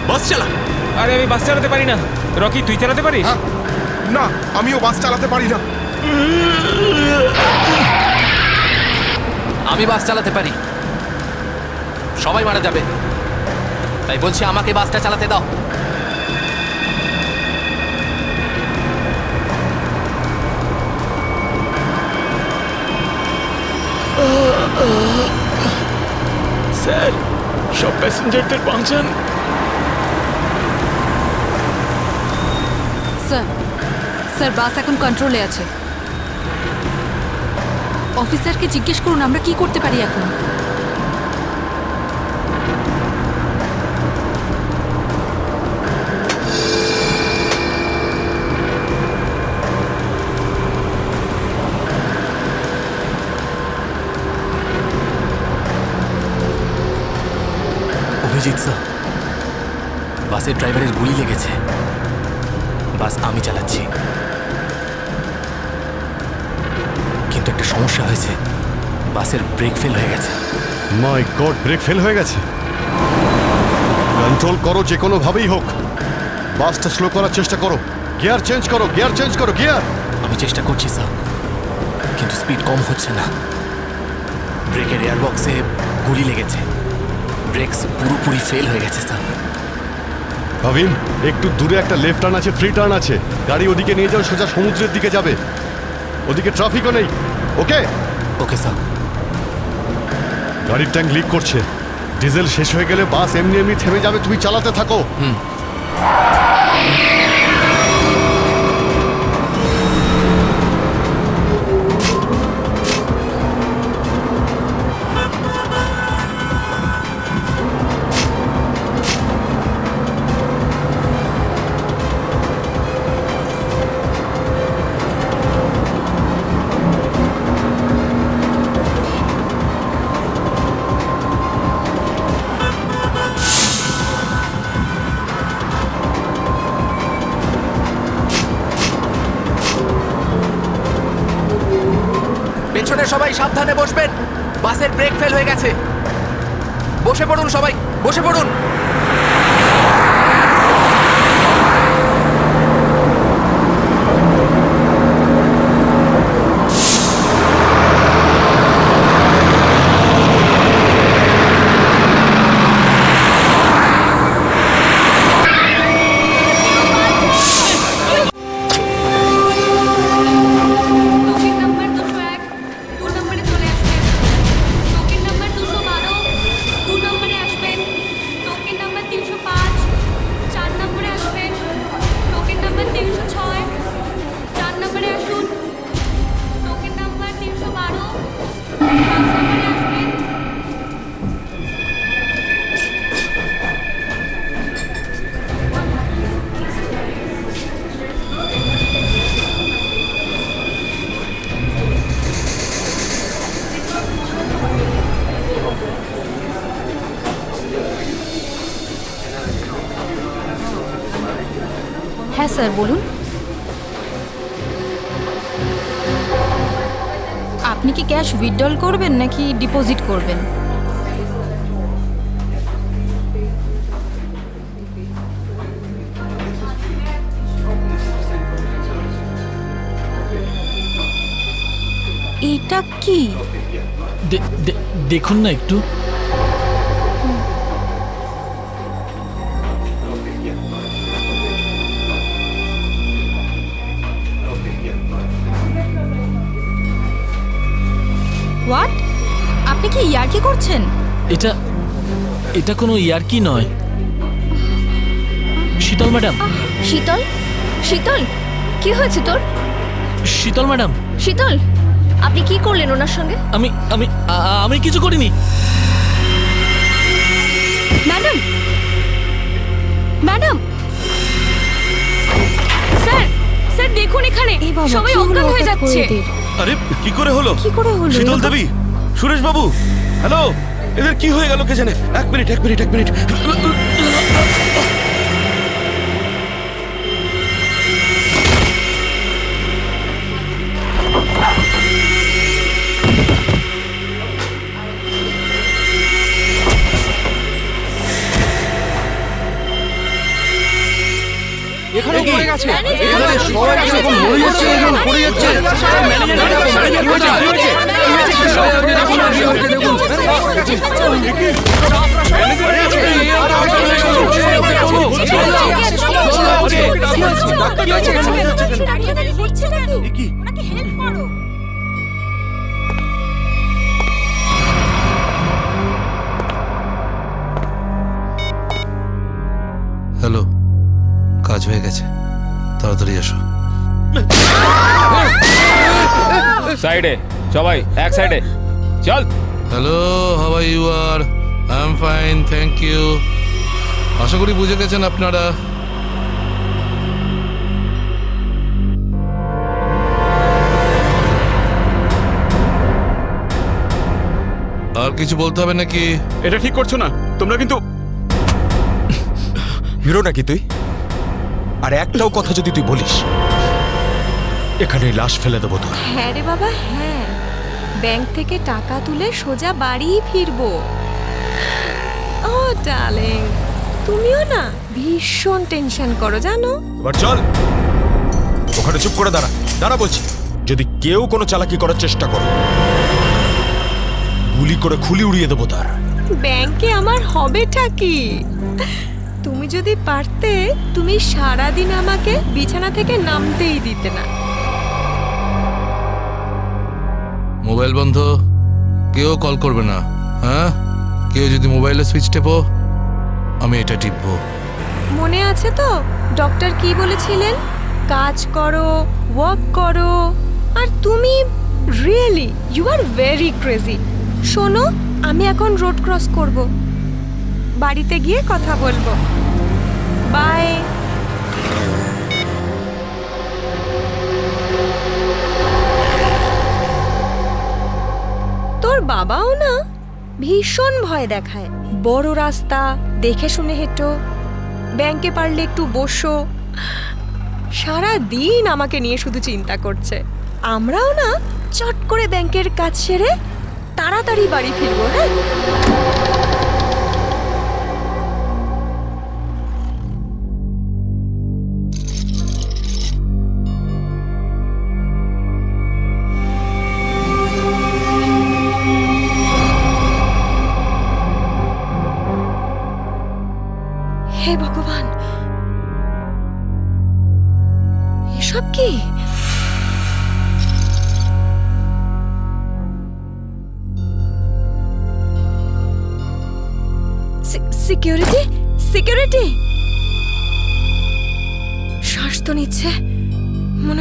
বাস চালা। আরে আমি বাস চালাতে পারি না। রকি, তুই চালাতে পারিস? না, আমিও বাস চালাতে পারি না। আমি বাস চালাতে পারি। সবাই মারা যাবে, তাই বলছি আমাকে বাসটা চালাতে দাও। স্যার, সব প্যাসেঞ্জারদের বাঁচান। স্যার, স্যার বাস এখন কন্ট্রোলে আছে। অফিসারকে জিজ্ঞেস করুন আমরা কি করতে পারি এখন। অভিজিৎ স্যার, বাসের ড্রাইভারের গুলি লেগেছে। বাস আমি চালাচ্ছি, কিন্তু একটা সমস্যা হয়েছে। বাসের ব্রেক ফেল হয়ে গেছে। মাই গড, ব্রেক ফেল হয়ে গেছে। কন্ট্রোল করো যে কোনো ভাবেই হোক। বাসটা স্লো করার চেষ্টা করো। গিয়ার চেঞ্জ করো, গিয়ার চেঞ্জ করো, গিয়ার। আমি চেষ্টা করছি স্যার, কিন্তু স্পিড কম হচ্ছে না। ব্রেকের এয়ার বক্সে গুলি লেগেছে। ব্রেকস পুরোপুরি ফেল হয়ে গেছে স্যার। ভাবিন, একটু দূরে একটা লেফট টার্ন আছে, ফ্রি টার্ন আছে। গাড়ি ওদিকে নিয়ে যাও, সোজা সমুদ্রের দিকে যাবে। ওদিকে ট্রাফিকও নেই। ওকে ওকে স্যার। গাড়ির ট্যাঙ্ক লিক করছে। ডিজেল শেষ হয়ে গেলে বাস এমনি এমনি থেমে যাবে, তুমি চালাতে থাকো। পেছনে সবাই সাবধানে বসবেন, বাসের ব্রেক ফেল হয়ে গেছে। বসে পড়ুন সবাই, বসে পড়ুন। টোকেন নাম্বার 201 2 নম্বরে চলে আসবেন। টোকেন নাম্বার 212 2 নম্বরে আসবেন। টোকেন নাম্বার 305 4 নম্বরে আসবেন। টোকেন নাম্বার 306 4 নম্বরে আসুন। টোকেন নাম্বার 312 5 নম্বরে আসবেন। হ্যাঁ স্যার, বলুন। আপনি কি ক্যাশ উইথড্রল করবেন নাকি ডিপোজিট করবেন? এটা কি? দেখুন না একটু। হোয়াট? আপনি কি ইয়ার্কি করছেন? এটা এটা কোনো ইয়ার্কি নয়। শীতল ম্যাডাম, শীতল শীতল কি হয়েছে তোর? শীতল ম্যাডাম, শীতল আপনি কি করলেন ওনার সঙ্গে? আমি আমি আমি কিছু করিনি। ম্যাডাম ম্যাডাম স্যার স্যার দেখুন এখানে সবাই অজ্ঞান হয়ে যাচ্ছে। আরে কি করে হলো? কি করে হলো? শীতল দেবী, সুরেশ বাবু, হ্যালো, এদের কি হয়ে গেল কে জানে? এক মিনিট। এখানে পড়ে গেছে। এখানে সবাই এরকম মরে যাচ্ছে, এরকম পড়ে যাচ্ছে। হ্যালো, কাজ হয়ে গেছে, তাড়াতাড়ি এসো। সাইডে সবাই, এক সাইডে চল। Hello, how are you? R I am fine, thank you. আশা করি বুঝে গেছেন আপনারা। আর কিছু বলতে হবে নাকি? এটা ঠিক করছো না তোমরা, কিন্তু হিরো নাকি তুই? আর একটাও কথা যদি তুই বলিস, এখানে লাশ ফেলে দেবো তোর। হ্যাঁ রে বাবা, হ্যাঁ। ব্যাংক থেকে টাকা তুলে সোজা বাড়ি ফিরবো। ও ডার্লিং, তুমিও না ভীষণ টেনশন করো জানো। এবার চল, ওখানে চুপ করে দাঁড়া বলছি। যদি কেউ কোনো চালাকি করার চেষ্টা করে, গুলি করে খুলি উড়িয়ে দেবো তার। ব্যাংকে আমার হবেটা কি? তুমি যদি পারতে, তুমি সারাদিন আমাকে বিছানা থেকে নামতেই দিতে না। মোবাইল বন্ধ, কেউ কল করবে না, হ্যাঁ? কেউ যদি মোবাইলে সুইচ টেপো আমি এটা টিপবো। মনে আছে তো ডক্টর কি বলেছিলেন? কাজ করো, ওয়ার্ক করো। আর তুমি really you are very crazy. শোনো, আমি এখন রোড ক্রস করব, বাড়িতে গিয়ে কথা বলবো। বাই। তোর বাবাও না ভীষণ ভয় দেখায়। বড় রাস্তা দেখে শুনে হেঁটো, ব্যাংকে পারলে একটু বসো। সারা দিন আমাকে নিয়ে শুধু চিন্তা করছে। আমরাও না চট করে ব্যাংকের কাজ সেরে তাড়াতাড়ি বাড়ি ফিরবো। হ্যাঁ, হে ভগবান, এসব কি? Security, security. শ্বাস তো নিচ্ছে, মনে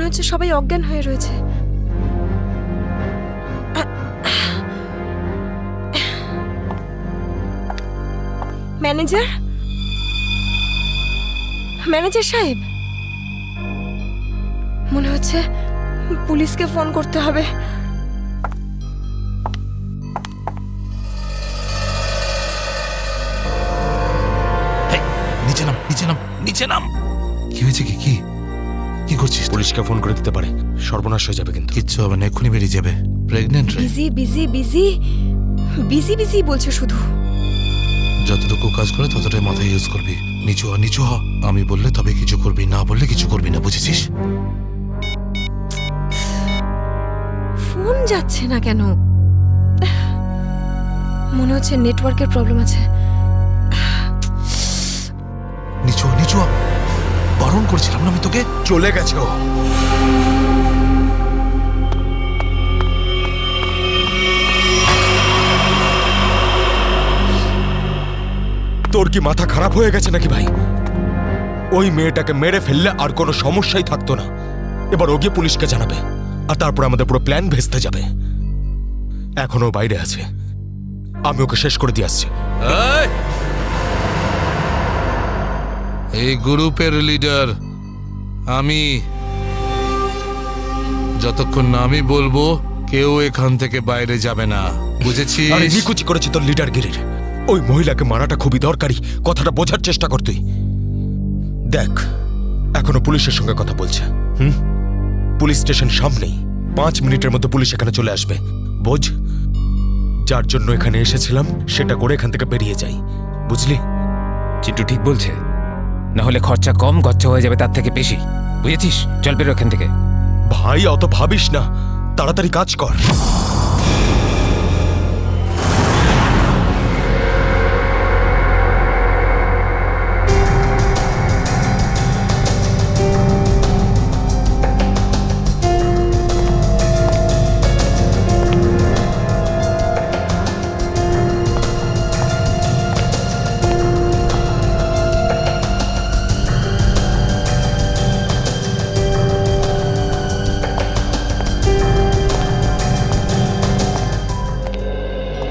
হচ্ছে সবাই অজ্ঞান হয়ে রয়েছে। ম্যানেজার, ম্যানেজার সাহেব, মনে হচ্ছে পুলিশকে ফোন করতে হবে। নিচে নাম, নিচে নাম, নিচে নাম। কি হয়েছে? কি কি কি করছিস? পুলিশকে ফোন করে দিতে পারে, সর্বনাশ হয়ে যাবে কিন্তু। কিচ্ছু হবে না, এক্ষুনি বেরিয়ে যাবে। প্রেগনেন্ট রে। Busy busy busy busy busy বলছে শুধু। যতটুকু কাজ করে ততটাই মাথায় ইউজ করবি। নিচু হ, নিচু হ। আমি বললে তবে কিছু করবি, না বললে কিছু করবি না, বুঝেছিস? ফোন যাচ্ছে না কেন? মনে হচ্ছে নেটওয়ার্কের প্রবলেম আছে। নিচু হ, নিচু হ। বারণ করছিলাম না আমি তোকে? চলে গেছে ও। তোর কি মাথা খারাপ হয়ে গেছে নাকি ভাই? ওই মেয়েটাকে মেরে ফেললে আর কোনো সমস্যাই থাকতো না। এবার ও গিয়ে পুলিশকে জানাবে, আর তারপর আমাদের পুরো প্ল্যান ভেস্তে যাবে। এখনো বাইরে আছে, আমি ওকে শেষ করে দিয়ে আসছি। এই গ্রুপের লিডার আমি। যতক্ষণ না আমি বলবো কেউ এখান থেকে বাইরে যাবে না, বুঝেছিস? আরে নিকুচি করেছি তোর লিডারগিরির। ওই মহিলাকে মারাটা খুবই দরকারি, কথাটা বোঝার চেষ্টা কর তুই। দেখ, এখনো পুলিশের সঙ্গে কথা বলছে। পুলিশ স্টেশন সামনেই, 5 মিনিটের মধ্যে পুলিশ এখানে চলে আসবে। বোঝ, যার জন্য এখানে এসেছিলাম সেটা করে এখান থেকে বেরিয়ে যাই, বুঝলি? চিন্টু ঠিক বলছে, না হলে খরচা কম, গচ্ছা হয়ে যাবে তার থেকে বেশি, বুঝেছিস? চল বেরো এখান থেকে। ভাই অত ভাবিস না, তাড়াতাড়ি কাজ কর।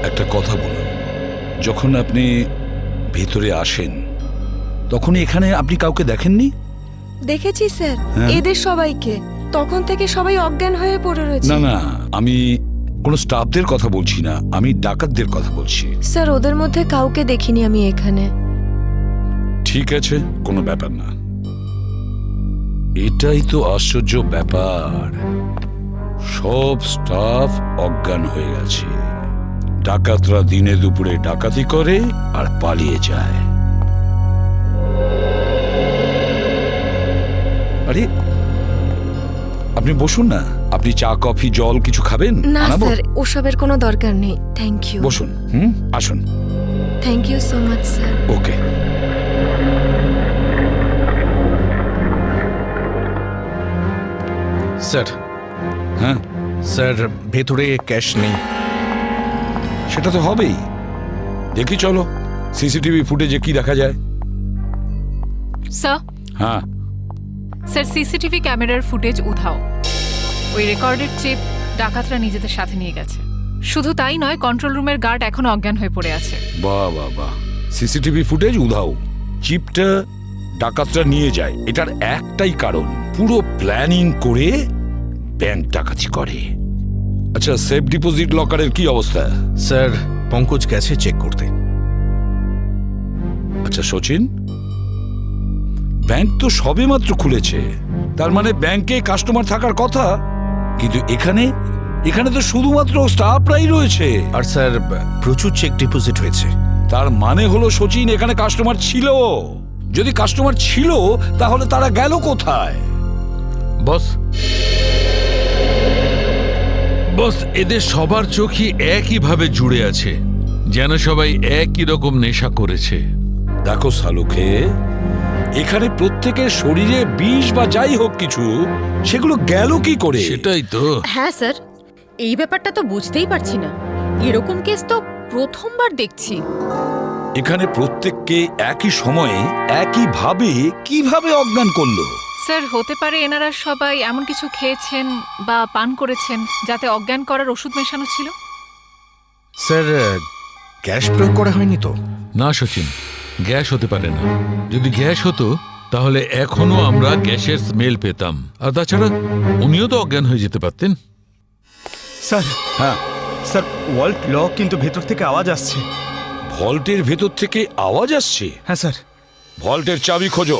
একটা কথা বলুন, যখন আপনি ভিতরে আসেন তখন এখানে আপনি কাউকে দেখেননি? দেখেছি স্যার, হ্যাঁ? এদের সবাইকে। তখন থেকে সবাই অজ্ঞান হয়ে পড়ে রয়েছে। না না, আমি কোনো স্টাফদের কথা বলছি না, আমি ডাকাতদের কথা বলছি। স্যার, ওদের মধ্যে কাউকে দেখিনি আমি এখানে। ঠিক আছে, কোনো ব্যাপার না। এটাই তো আশ্চর্য ব্যাপার, সব স্টাফ অজ্ঞান হয়ে গেছে। ডাকাতরা দিনে দুপুরে ডাকাতি করে আর পালিয়ে যায়। আরে আপনি বসুন না, আপনি চা কফি জল কিছু খাবেন? না আনাবো? স্যার, ওসবের কোনো দরকার নেই, থ্যাংক ইউ। বসুন, আসুন। Thank you so much sir. Okay. Sir. হ্যাঁ স্যার, ভেতরে ক্যাশ নেই। সেটা তো হবেই। দেখি চলো সিসিটিভি ফুটেজে কি দেখা যায়। স্যার হ্যাঁ, স্যার সিসিটিভি ক্যামেরার ফুটেজ উধাও। ওই রেকর্ডেড চিপ ডাকাতরা নিজেদের সাথে নিয়ে গেছে। শুধু তাই নয়, কন্ট্রোল রুমের গার্ড এখনো অজ্ঞান হয়ে পড়ে আছে। বাহ বাহ বাহ, সিসিটিভি ফুটেজ উধাও, চিপটা ডাকাতরা নিয়ে যায়, এটার একটাই কারণ, পুরো প্ল্যানিং করে ব্যাংক ডাকাতি করে। আচ্ছা, সেফ ডিপোজিট লকারের কি অবস্থা? স্যার পঙ্কজ গেছে চেক করতে। আচ্ছা সচিন, ব্যাংক তো সবেমাত্র খুলেছে, তার মানে ব্যাংকে কাস্টমার থাকার কথা, কিন্তু এখানে এখানে তো শুধুমাত্র স্টাফরাই রয়েছে। আর স্যার প্রচুর চেক ডিপোজিট হয়েছে। তার মানে হলো সচিন, এখানে কাস্টমার ছিল। যদি কাস্টমার ছিল তাহলে তারা গেল কোথায়? বস বস, এদের সবার চোখই একইভাবে জুড়ে আছে, যেন সবাই একই রকম নেশা করেছে। দেখো সালুকে, এখানে প্রত্যেকের শরীরে বিষ বা যাই হোক কিছু, সেগুলো গেল কি করে? সেটাই তো। হ্যাঁ স্যার, এই ব্যাপারটা তো বুঝতেই পারছি না। এরকম কেস তো প্রথমবার দেখছি। এখানে প্রত্যেককে একই সময়ে একইভাবে কিভাবে অজ্ঞান করলো? স্যার হতে পারে এনারা সবাই এমন কিছু খেয়েছেন বা পান করেছেন যাতে অজ্ঞান করার ওষুধ মেশানো ছিল। স্যার গ্যাস প্রয়োগ করা হয়নি তো? না সচিন, গ্যাস হতে পারে না। যদি গ্যাস হতো তাহলে এখনো আমরা গ্যাসের স্মেল পেতাম। আর তাছাড়া উনিও তো অজ্ঞান হয়ে যেতে পারতেন। স্যার, হ্যাঁ স্যার ওয়াল্ট লক, কিন্তু ভেতর থেকে আওয়াজ আসছে। ভল্টের ভেতর থেকে আওয়াজ আসছে? হ্যাঁ স্যার। ভল্টের চাবি খোঁজো।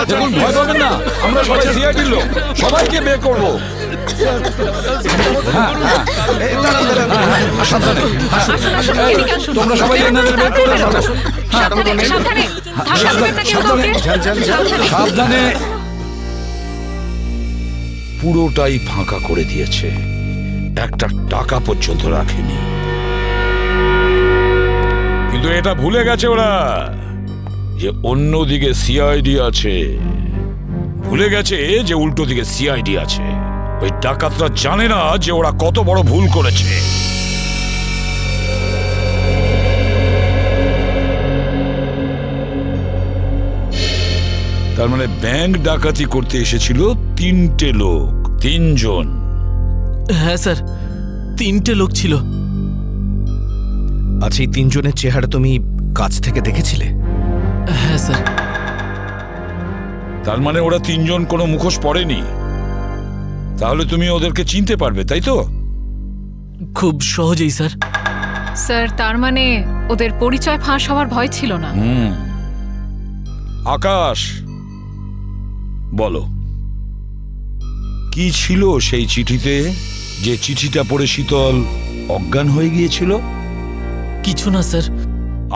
দেখুন, ভয় পাবেন না, আমরা সবাই সিআইডির লোক, সবাইকে বের করবো। তোমরা সবাই এনাদের বের করে সাবধানে। পুরোটাই ফাঁকা করে দিয়েছে, একটা টাকা পর্যন্ত রাখেনি। কিন্তু এটা ভুলে গেছে ওরা যে অন্যদিকে সিআইডি আছে। ভুলে গেছে যে উল্টো দিকে সিআইডি আছে। ওই ডাকাতরা জানে না যে ওরা কত বড় ভুল করেছে। তার মানে ব্যাংক ডাকাতি করতে এসেছিল 3টে লোক, 3 জন। হ্যাঁ স্যার, 3টে লোক ছিল। আচ্ছা, এই 3 জনের চেহারা তুমি কাছ থেকে দেখেছিলে? হ্যাঁ স্যার। তার মানে ওরা 3 জন কোনো মুখোশ পরেনি। তাহলে তুমি ওদেরকে চিনতে পারবে, তাই তো? খুব সহজেই স্যার। স্যার তার মানে ওদের পরিচয় ফাঁস হওয়ার ভয় ছিল না। আকাশ, বলো কি ছিল সেই চিঠিতে, যে চিঠিটা পড়ে শীতল অজ্ঞান হয়ে গিয়েছিল? কিছু না স্যার।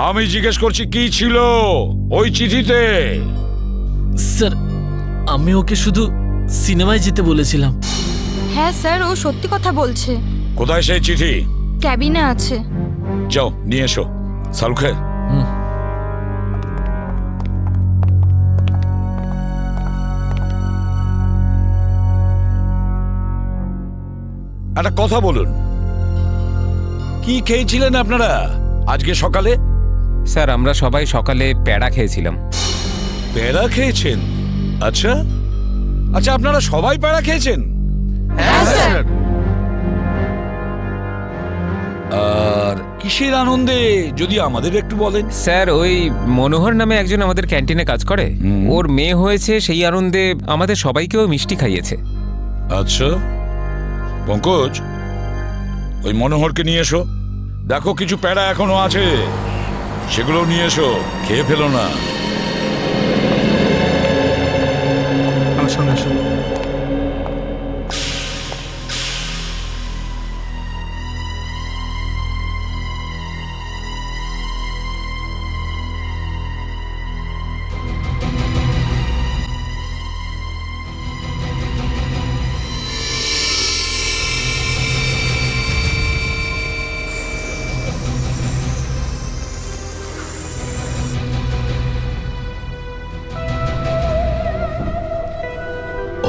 আমি জিজ্ঞেস করছি কি ছিল ওই চিঠিতে? স্যার আমি ওকে শুধু সিনেমায় যেতে বলেছিলাম। হ্যাঁ স্যার, ও সত্যি কথা বলছে। কোথায় সেই চিঠি? ক্যাবিনে আছে। যাও নিয়ে এসো। সালুখে, একটা কথা বলুন, কি খেয়েছিলেন আপনারা আজকে সকালে? স্যার আমরা সবাই সকালে প্যাড়া খেয়েছিলাম। প্যাড়া খেয়েছেন? আচ্ছা আচ্ছা, আপনারা সবাই প্যাড়া খেয়েছেন? হ্যাঁ স্যার। আর কিসের আনন্দে যদি আমাদের একটু বলেন? স্যার ওই মনোহর নামে একজন আমাদের ক্যান্টিনে কাজ করে, ওর মেয়ে হয়েছে, সেই আনন্দে আমাদের সবাইকেও মিষ্টি খাইয়েছে। আচ্ছা পঙ্কজ, ওই মনোহরকে নিয়ে এসো। দেখো কিছু প্যাড়া এখনো আছে, সেগুলো নিয়ে এসো, খেয়ে ফেলো না। আসুন আসুন।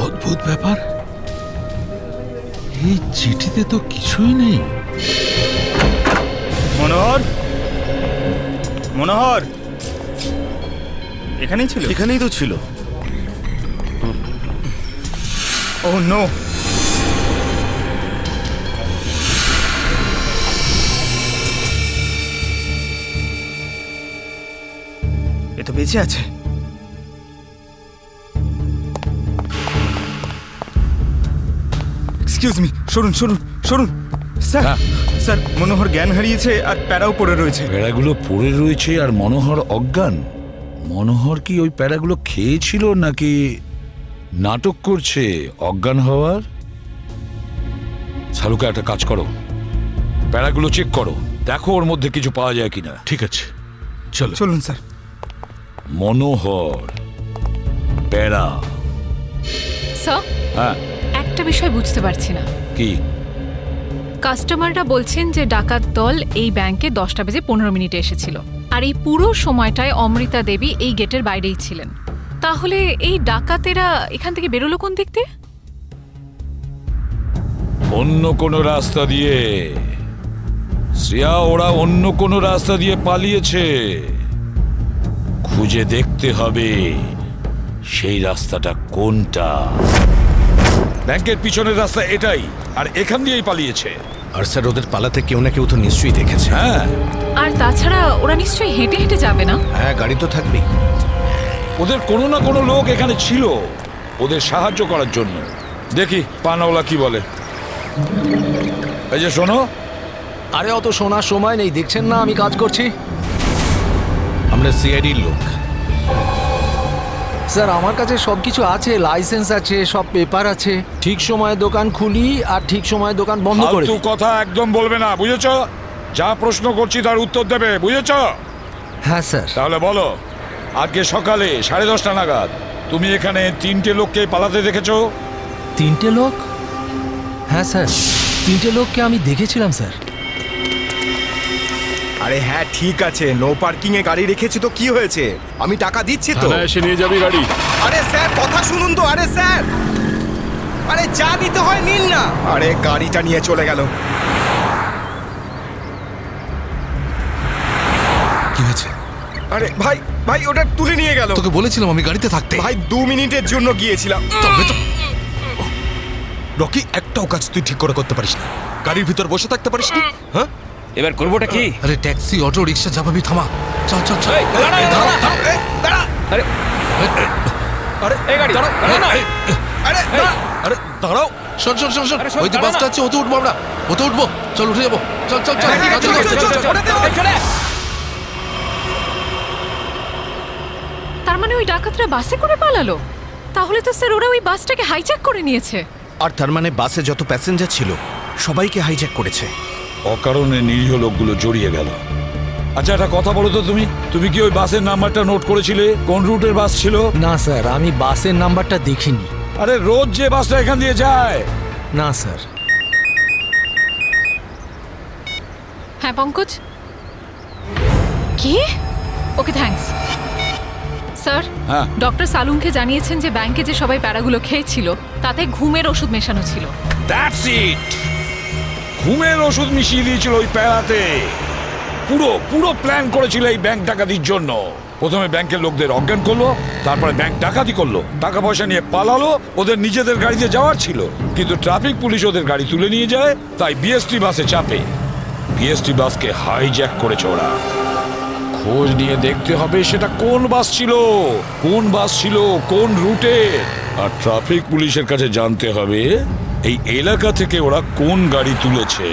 অদ্ভুত ব্যাপার, এই চিঠিতে তো কিছুই নেই। মনোহর, মনোহর এখানেই ছিল? এখানেই তো ছিল। ও নো, এ তো বেঁচে আছে। এক্সকিউজ মি, সরুন সরুন সরুন। স্যার স্যার, মনোহর জ্ঞান হারিয়েছে আর প্যারাও পড়ে রয়েছে। প্যারাগুলো পড়ে রয়েছে আর মনোহর অজ্ঞান? মনোহর কি ওই প্যারাগুলো খেয়েছিল নাকি নাটক করছে অজ্ঞান হওয়ার? শালুকা, একটা কাজ করো, প্যারাগুলো চেক করো, দেখো ওর মধ্যে কিছু পাওয়া যায় কিনা। ঠিক আছে, চলো। চলুন স্যার। মনোহর, প্যারা। স্যার, হ্যাঁ, একটা বিষয় বুঝতে পারছি না। কি? কাস্টমাররা বলছেন যে ডাকাত দল এই ব্যাংকে 10:15 এসেছিল, আর এই পুরো সময়টায় অমৃতা দেবী এই গেটের বাইরেই ছিলেন। তাহলে এই ডাকাতেরা এখান থেকে বেরোলো কোন দিক দিয়ে? অন্য কোনো রাস্তা দিয়ে। শ্রেয়া, ওরা অন্য কোনো রাস্তা দিয়ে পালিয়েছে। খুঁজে দেখতে হবে সেই রাস্তাটা কোনটা। ব্যাংকের পিছনের রাস্তা এটাই, আর এখান দিয়েই পালিয়েছে। আর স্যার, ওদের পালাতে কেউ না কেউ তো নিশ্চয়ই দেখেছে। হ্যাঁ, আর তাছাড়া ওরা নিশ্চয়ই হেঁটে হেঁটে যাবে না? হ্যাঁ, গাড়ি তো থাকবেই। ওদের কোনো না কোনো লোক এখানে ছিল ওদের সাহায্য করার জন্য। দেখি পানাওয়ালা কি বলে। এই যে শোনো। আরে অত শোনার সময় নেই, দেখছেন না আমি কাজ করছি। আমরা সিআইডির লোক স্যার। আমার কাছে সব কিছু আছে, লাইসেন্স আছে, সব পেপার আছে। ঠিক সময়ে দোকান খুলি আর ঠিক সময়ে দোকান বন্ধ করে ফালতু দিই। কথা একদম বলবে না, বুঝেছো? যা প্রশ্ন করছি তার উত্তর দেবে, বুঝেছো? হ্যাঁ স্যার। তাহলে বলো, আজকে সকালে 10:30 নাগাদ তুমি এখানে 3টে লোককে পালাতে দেখেছো? 3টে লোক? হ্যাঁ স্যার, 3টে লোককে আমি দেখেছিলাম স্যার। আরে হ্যাঁ ঠিক আছে, নো পার্কিং এ গাড়ি রেখেছি তো কি হয়েছে? আমি টাকা দিচ্ছি তো। থানায় এসে নিয়ে যাবি গাড়ি। আরে স্যার কথা শুনুন তো। আরে স্যার, আরে যা নিতে হয় নিন না। আরে গাড়িটা নিয়ে চলে গেল। কি হয়েছে? আরে ভাই ভাই, ওটা তুলে নিয়ে গেল। তোকে বলেছিলাম আমি গাড়িতে থাকতে। ভাই 2 মিনিটের জন্য গিয়েছিলাম। তবে তো রকি, একটাও কাজ তুই ঠিক করে করতে পারিস না। গাড়ির ভিতর বসে থাকতে পারিস না? হ্যাঁ, এবার করবোটা কি? আরে ট্যাক্সি, অটো, রিক্সা যা পাবি থামা। চল চল চল। আরে এই গাড়ি দাঁড়াও, আরে আরে দাঁড়াও। শোন শোন শোন শোন, ওই যে বাসটা আছে ওতে উঠবো আমরা। ওতে উঠবো, চল উঠে যাবো। চল চল চল। তার মানে ওই ডাকাতরা বাসে করে পালালো? তাহলে তো স্যার ওরা ওই বাসটাকে হাইজ্যাক করে নিয়েছে। আর তার মানে বাসে যত প্যাসেঞ্জার ছিল সবাইকে হাইজ্যাক করেছে। অকারণে নিরীহ লোকগুলো জড়িয়ে গেল। আচ্ছা, একটা কথা বলো তো, তুমি কি ওই বাসের নাম্বারটা নোট করেছিলে? কোন রুটের বাস ছিল? না স্যার, আমি বাসের নাম্বারটা দেখিনি। আরে রোজ যে বাসটা এখান দিয়ে যায়। না স্যার। হ্যাঁ পঙ্কজ, কি? Okay thanks sir. হ্যাঁ, ডক্টর সালুনকে জানিয়েছেন যে ব্যাংকে যে সবাই প্যারাগুলো খেয়েছিল তাতে ঘুমের ওষুধ মেশানো ছিল। That's it. ঘুমের ওষুধ মিশিয়ে দিয়েছিল ওই প্যারাতে। পুরো পুরো প্ল্যান করেছিল এই ব্যাংক ডাকাতির জন্য। প্রথমে ব্যাংকের লোকদের অজ্ঞান করলো, তারপরে ব্যাংক ডাকাতি করলো, টাকা পয়সা নিয়ে পালালো। ওদের নিজেদের গাড়িতে যাওয়ার ছিল, কিন্তু ট্রাফিক পুলিশ ওদের গাড়ি তুলে নিয়ে যায়, তাই বিএসটি বাসে চাপে। বিএসটি বাসকে হাইজ্যাক করেছে ওরা। খোঁজ নিয়ে দেখতে হবে সেটা কোন বাস ছিল, কোন রুটে। আর ট্রাফিক পুলিশের কাছে জানতে হবে এই এলাকা থেকে ওরা কোন গাড়ি তুলেছে।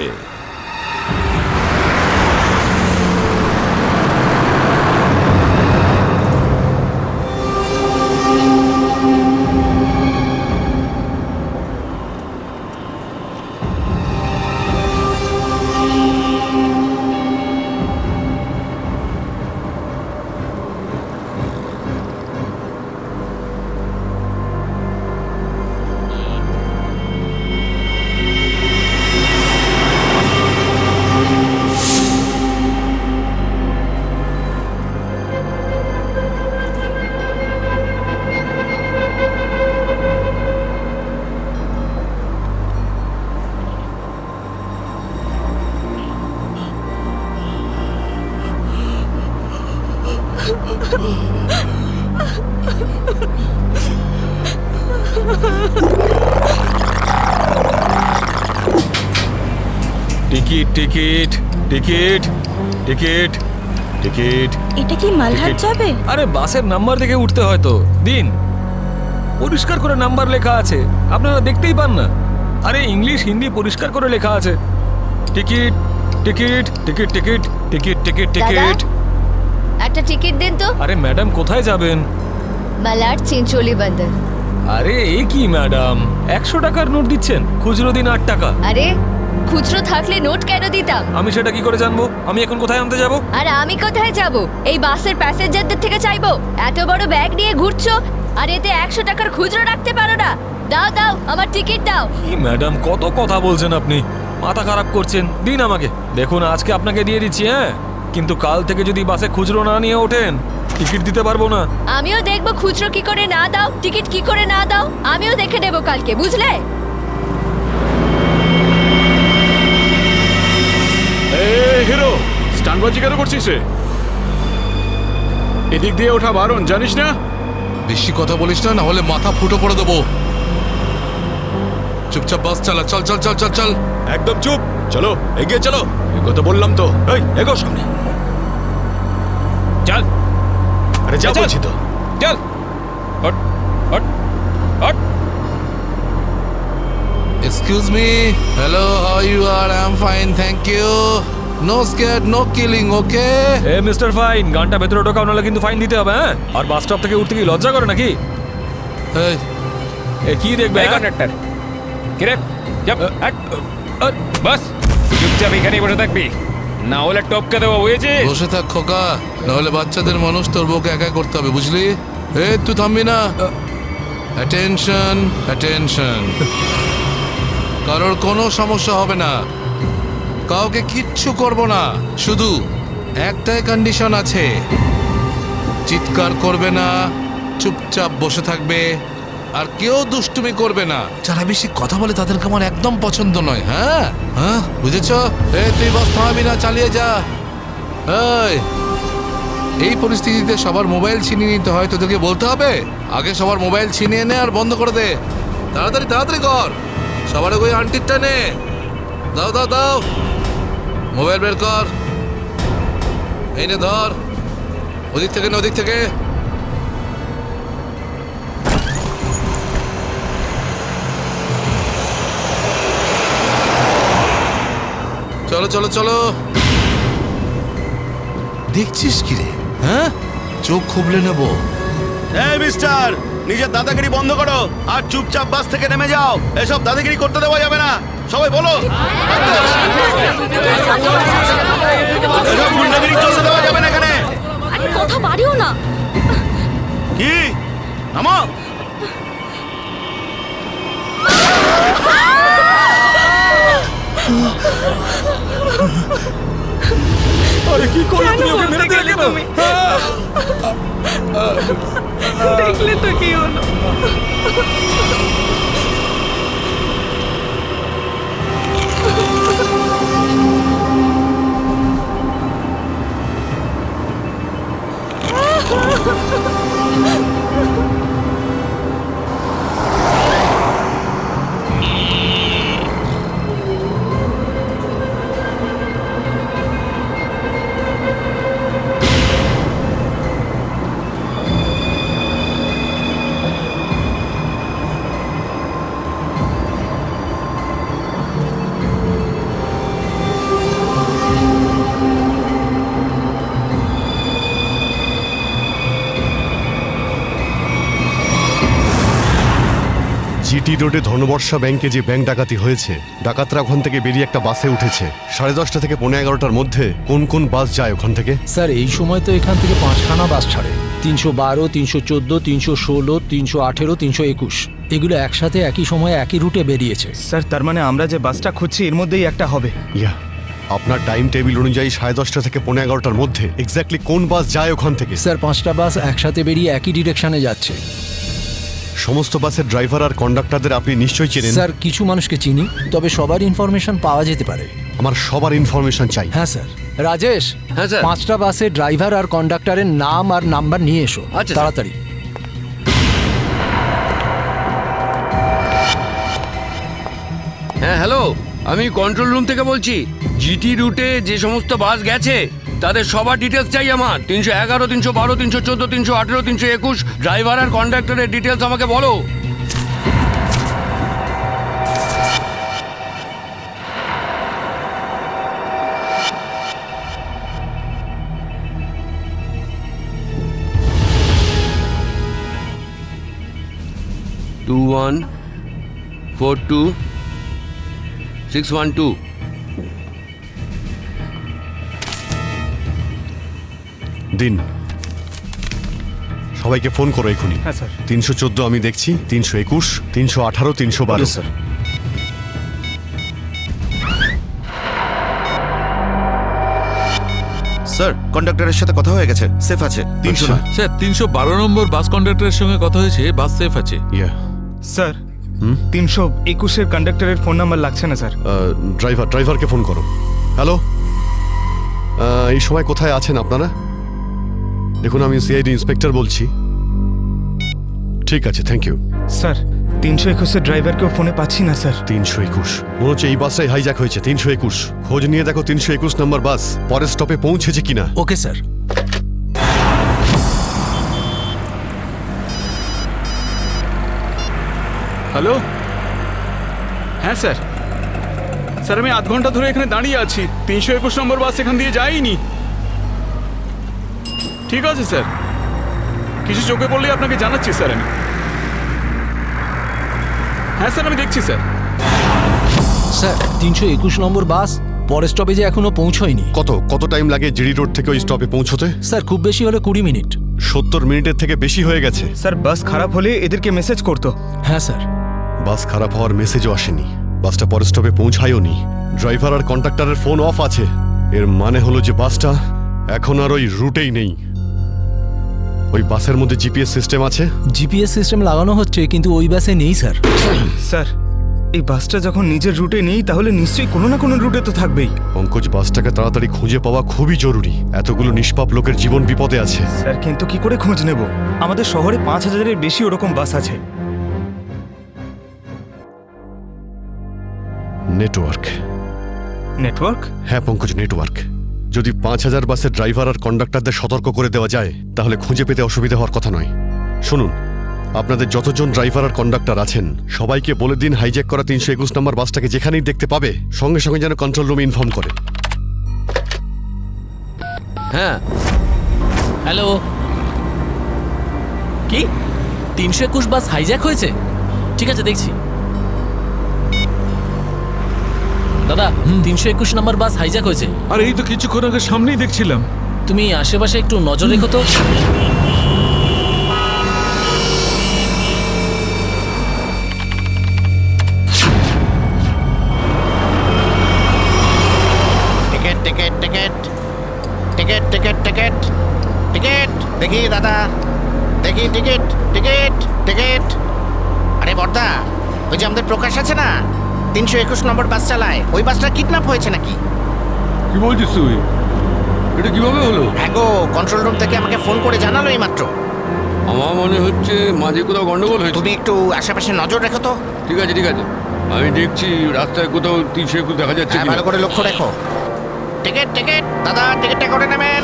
Ticket ticket ticket ticket ticket. এটা কি মালহাট যাবে? আরে বাসের নাম্বার দেখে উঠতে হয় তো। দিন, পরিষ্কার করে নাম্বার লেখা আছে, আপনারা দেখতেই পান না? আরে ইংলিশ হিন্দি পরিষ্কার করে লেখা আছে। Ticket ticket ticket ticket ticket ticket ticket. একটা টিকিট দিন তো। আরে ম্যাডাম কোথায় যাবেন? মালাড চিনচোলি বন্দর। আরে এ কি ম্যাডাম, 100 টাকার নোট দিচ্ছেন, খুচরো দিন 8 টাকা। আরে খুচরো থাকলে নোট কেন দিতাম? আমি সেটা কি করে জানবো? আমি এখন কোথায় আনতে যাব? আর আমি কোথায় যাব? এই বাসের প্যাসেঞ্জারদের থেকে চাইবো? এত বড় ব্যাগ নিয়ে ঘুরছো আর এতে 100 টাকার খুচরো রাখতে পারো না? দাও দাও, আমার টিকিট দাও। কি ম্যাডাম, কত কথা বলছেন আপনি, মাথা খারাপ করছেন। দিন আমাকে। দেখুন আজকে আপনাকে দিয়ে দিচ্ছি, হ্যাঁ, কিন্তু কাল থেকে যদি বাসে খুচরো না নিয়ে ওঠেন টিকিট দিতে পারবো না। আমিও দেখবো খুচরো কি করে না দাও, টিকিট কি করে না দাও, আমিও দেখে নেবো কালকে, বুঝলে? হিরো, স্টানবাজি কেন করছিস রে? এদিক দিয়ে ওঠা বারণ, জানিস না? বেশি কথা বলিস না, না হলে মাথা ফুটো করে দেবো। চুপচাপ বাস চালা, চল চল চল চল চল। একদম চুপ, চলো এগিয়ে চলো। এই কথা বললাম তো, এই এগো সামনে চল। আরে যা বলছি তো, চল। Hot hot hot. Excuse me, hello, how you R? I am fine, thank you. No scare, no killing, okay? এ মিস্টার ফাইন, গানটা ভেতরে ঢোকাও, নাহলে কিন্তু ফাইন দিতে হবে, হ্যাঁ? আর বাস স্টপ থেকে উঠতে কি লজ্জা করে নাকি? এ কি দেখবে কন্ডাক্টর? কিরে যাব বাস, চুপচাপ এখানেই বসে থাকবি, না হলে টপকে দেবো, বুঝেছিস? বসে থাক খোকা, নাহলে বাচ্চাদের মানুষ তোর বউকে একা করতে হবে, বুঝলি? এ তুই থামবি না। Attention attention. কারোর কোনো সমস্যা হবে না, কাউকে কিচ্ছু করব না, শুধু একটাই কন্ডিশন আছে, চিৎকার করবে না, চুপচাপ বসে থাকবে, আর কেউ দুষ্টুমি করবে না। যারা বেশি কথা বলে তাদেরকে আমার একদম পছন্দ নয়। হ্যাঁ হ্যাঁ, বুঝেছ? তুই বাস থামাবি না, চালিয়ে যা। এই পরিস্থিতিতে সবার মোবাইল ছিনিয়ে নিতে হয়, তোদেরকে বলতে হবে? আগে সবার মোবাইল ছিনিয়ে নে আর বন্ধ করে দে, তাড়াতাড়ি তাড়াতাড়ি কর। সবার ওই আন্টিরটা নে, দাও দাও দাও, মোবাইল বের কর, এই নে ধর, ওদিক থেকে না ওদিক থেকে। চলো চলো চলো। দেখছিস কি রে? হ্যাঁ, চোখ খুবলে নেবো। এই মিস্টার, নিজের দাদাগিরি বন্ধ করো আর চুপচাপ বাস থেকে নেমে যাও। এসব দাদাগিরি করতে দেওয়া যাবে না, সবাই বলো। এসব গুন্ডাগিরি চলতে দেওয়া যাবে না এখানে। আরে কথা বাড়িও না। কি? নামো। আরে কি করলে তুমি? ওকে মেরে দিলে কেন? দেখলে তো কি হলো। জিটি রোডে ধনবর্ষা ব্যাংকে যে ব্যাংক ডাকাতি হয়েছে, ডাকাতরা ওখান থেকে বেরিয়ে একটা বাসে উঠেছে। 10:30 থেকে 11:15টার মধ্যে কোন কোন বাস যায় ওখান থেকে? স্যার এই সময় তো এখান থেকে 5খানা বাস ছাড়ে, 312, 314, 316, 318, 321। এগুলো একসাথে একই সময়ে একই রুটে বেরিয়েছে। স্যার তার মানে আমরা যে বাসটা খুঁজছি এর মধ্যেই একটা হবে। ইয়া, আপনার টাইম টেবিল অনুযায়ী 10:30 থেকে 11:15টার মধ্যে এক্স্যাক্টলি কোন বাস যায় ওখান থেকে? স্যার 5টা বাস একসাথে বেরিয়ে একই ডিরেকশনে যাচ্ছে। সমস্ত বাসের ড্রাইভার আর কন্ডাক্টরদের আপনি নিশ্চয়ই চেনেন? স্যার কিছু মানুষকে চিনি, তবে সবার ইনফরমেশন পাওয়া যেতে পারে। আমার সবার ইনফরমেশন চাই। হ্যাঁ স্যার। রাজেশ, হ্যাঁ স্যার। 5টা বাসের ড্রাইভার আর কন্ডাক্টরের নাম আর নাম্বার নিয়ে এসো। আচ্ছা, তাড়াতাড়ি। হ্যাঁ হ্যালো, আমি কন্ট্রোল রুম থেকে বলছি। জিটি রুটে যে সমস্ত বাস গেছে তাদের সবার ডিটেলস চাই আমার। 311, 312, 314, 318, 321 ড্রাইভার আর কন্ডাক্টরের ডিটেলস আমাকে বলো। টু 142-612 দিন সবাইকে ফোন করো এখনই। হ্যাঁ স্যার। 314 আমি দেখছি, 321, 318, 312। স্যার। স্যার কন্ডাক্টরের সাথে কথা হয়ে গেছে, সেফ আছে। 300 না। স্যার 312 নম্বর বাস কন্ডাক্টরের সঙ্গে কথা হয়েছে, বাস সেফ আছে। স্যার 321-এর কন্ডাক্টরের ফোন নাম্বার লাগছে না স্যার। ড্রাইভারকে ফোন করো। হ্যালো, এই সময় কোথায় আছেন আপনারা? দেখুন আমি সিআইডি ইন্সপেক্টর বলছি। ঠিক আছে, থ্যাংক ইউ। স্যার 321-এর ড্রাইভারকেও ফোনে পাচ্ছি না স্যার। 321 মনে হচ্ছে এই বাসটাই হাইজ্যাক হয়েছে। 321 খোঁজ নিয়ে দেখো 321 নম্বর বাস পরের স্টপে পৌঁছেছে কিনা। Okay sir. হ্যালো, হ্যাঁ স্যার। স্যার আমি আধ ঘন্টা ধরে এখানে দাঁড়িয়ে আছি, 321 নম্বর বাস এখান দিয়ে যায়নি। ঠিক আছে স্যার, কিছু চোখে পড়লে আপনাকে জানাচ্ছি স্যার আমি। হ্যাঁ স্যার আমি দেখছি স্যার। স্যার 321 নম্বর বাস পরের স্টপেজে এখনো পৌঁছয়নি। কত টাইম লাগে জিডি রোড থেকে ওই স্টপে পৌঁছতে? স্যার খুব বেশি হলে 20 মিনিট। 70 মিনিটের থেকে বেশি হয়ে গেছে। স্যার বাস খারাপ হলে এদেরকে মেসেজ করতো। হ্যাঁ স্যার। বাস খারাপ হওয়ার মেসেজও আসেনি, বাসটা পরের স্টপে পৌঁছায়ওনি। ড্রাইভার আর কন্ডাক্টরের ফোন অফ আছে। এর মানে হলো যে বাসটা এখন আর ওই রুটেই নেই। ওই বাসের মধ্যে জিপিএস সিস্টেম আছে। জিপিএস সিস্টেম লাগানো হচ্ছে কিন্তু ওই বাসে নেই স্যার। স্যার এই বাসটা যখন নিজের রুটে নেই তাহলে নিশ্চয়ই কোনো না কোনো রুটে তো থাকবেই। পঙ্কজ, বাসটাকে তাড়াতাড়ি খুঁজে পাওয়া খুবই জরুরি। এতগুলো নিষ্পাপ লোকের জীবন বিপদে আছে। স্যার কিন্তু কি করে খোঁজ নেব? আমাদের শহরে 5000-এর বেশি ওরকম বাস আছে। নেটওয়ার্ক। নেটওয়ার্ক? হ্যাঁ পঙ্কজ, নেটওয়ার্ক। যদি 5000 বাসের ড্রাইভার আর কন্ডাক্টরদের সতর্ক করে দেওয়া যায় তাহলে খুঁজে পেতে অসুবিধা হওয়ার কথা নয়। শুনুন, আপনাদের যতজন ড্রাইভার আর কন্ডাক্টর আছেন সবাইকে বলে দিন হাইজ্যাক করা 321 নম্বর বাসটাকে যেখানেই দেখতে পাবে সঙ্গে সঙ্গে যেন কন্ট্রোল রুমে ইনফর্ম করে। হ্যাঁ হ্যালো, কি 321 বাস হাইজ্যাক হয়েছে? ঠিক আছে দেখছি। দাদা 321 নম্বর বাস হাইজ্যাক হয়েছে। আর এই তো কিছুক্ষণ আগে সামনেই দেখছিলাম। তুমি আশেপাশে একটু নজর রেখো তো। Ticket ticket ticket ticket ticket ticket ticket দেখি দাদা, দেখি টিকিট টিকিট টিকিট। আরে বর্দা, ওই যে আমাদের প্রকাশ আছে না, 321 নম্বর বাস চালায়, ওই বাসটা কিডন্যাপ হয়েছে নাকি? কি বলছিস তুই? এটা কিভাবে হলো? হ্যাঁ গো, কন্ট্রোল রুম থেকে আমাকে ফোন করে জানালো এই মাত্র। আমার মনে হচ্ছে মাঝে কোথাও গন্ডগোল হয়েছে। তুমি একটু আশেপাশে নজর রেখো তো। ঠিক আছে ঠিক আছে, আমি দেখছি রাস্তায় কোথাও 321 দেখা যাচ্ছে হ্যাঁ, কিনা। ভালো করে লক্ষ্য রেখো। টিকিট টিকিট দাদা, টিকিটটা করে নেবেন।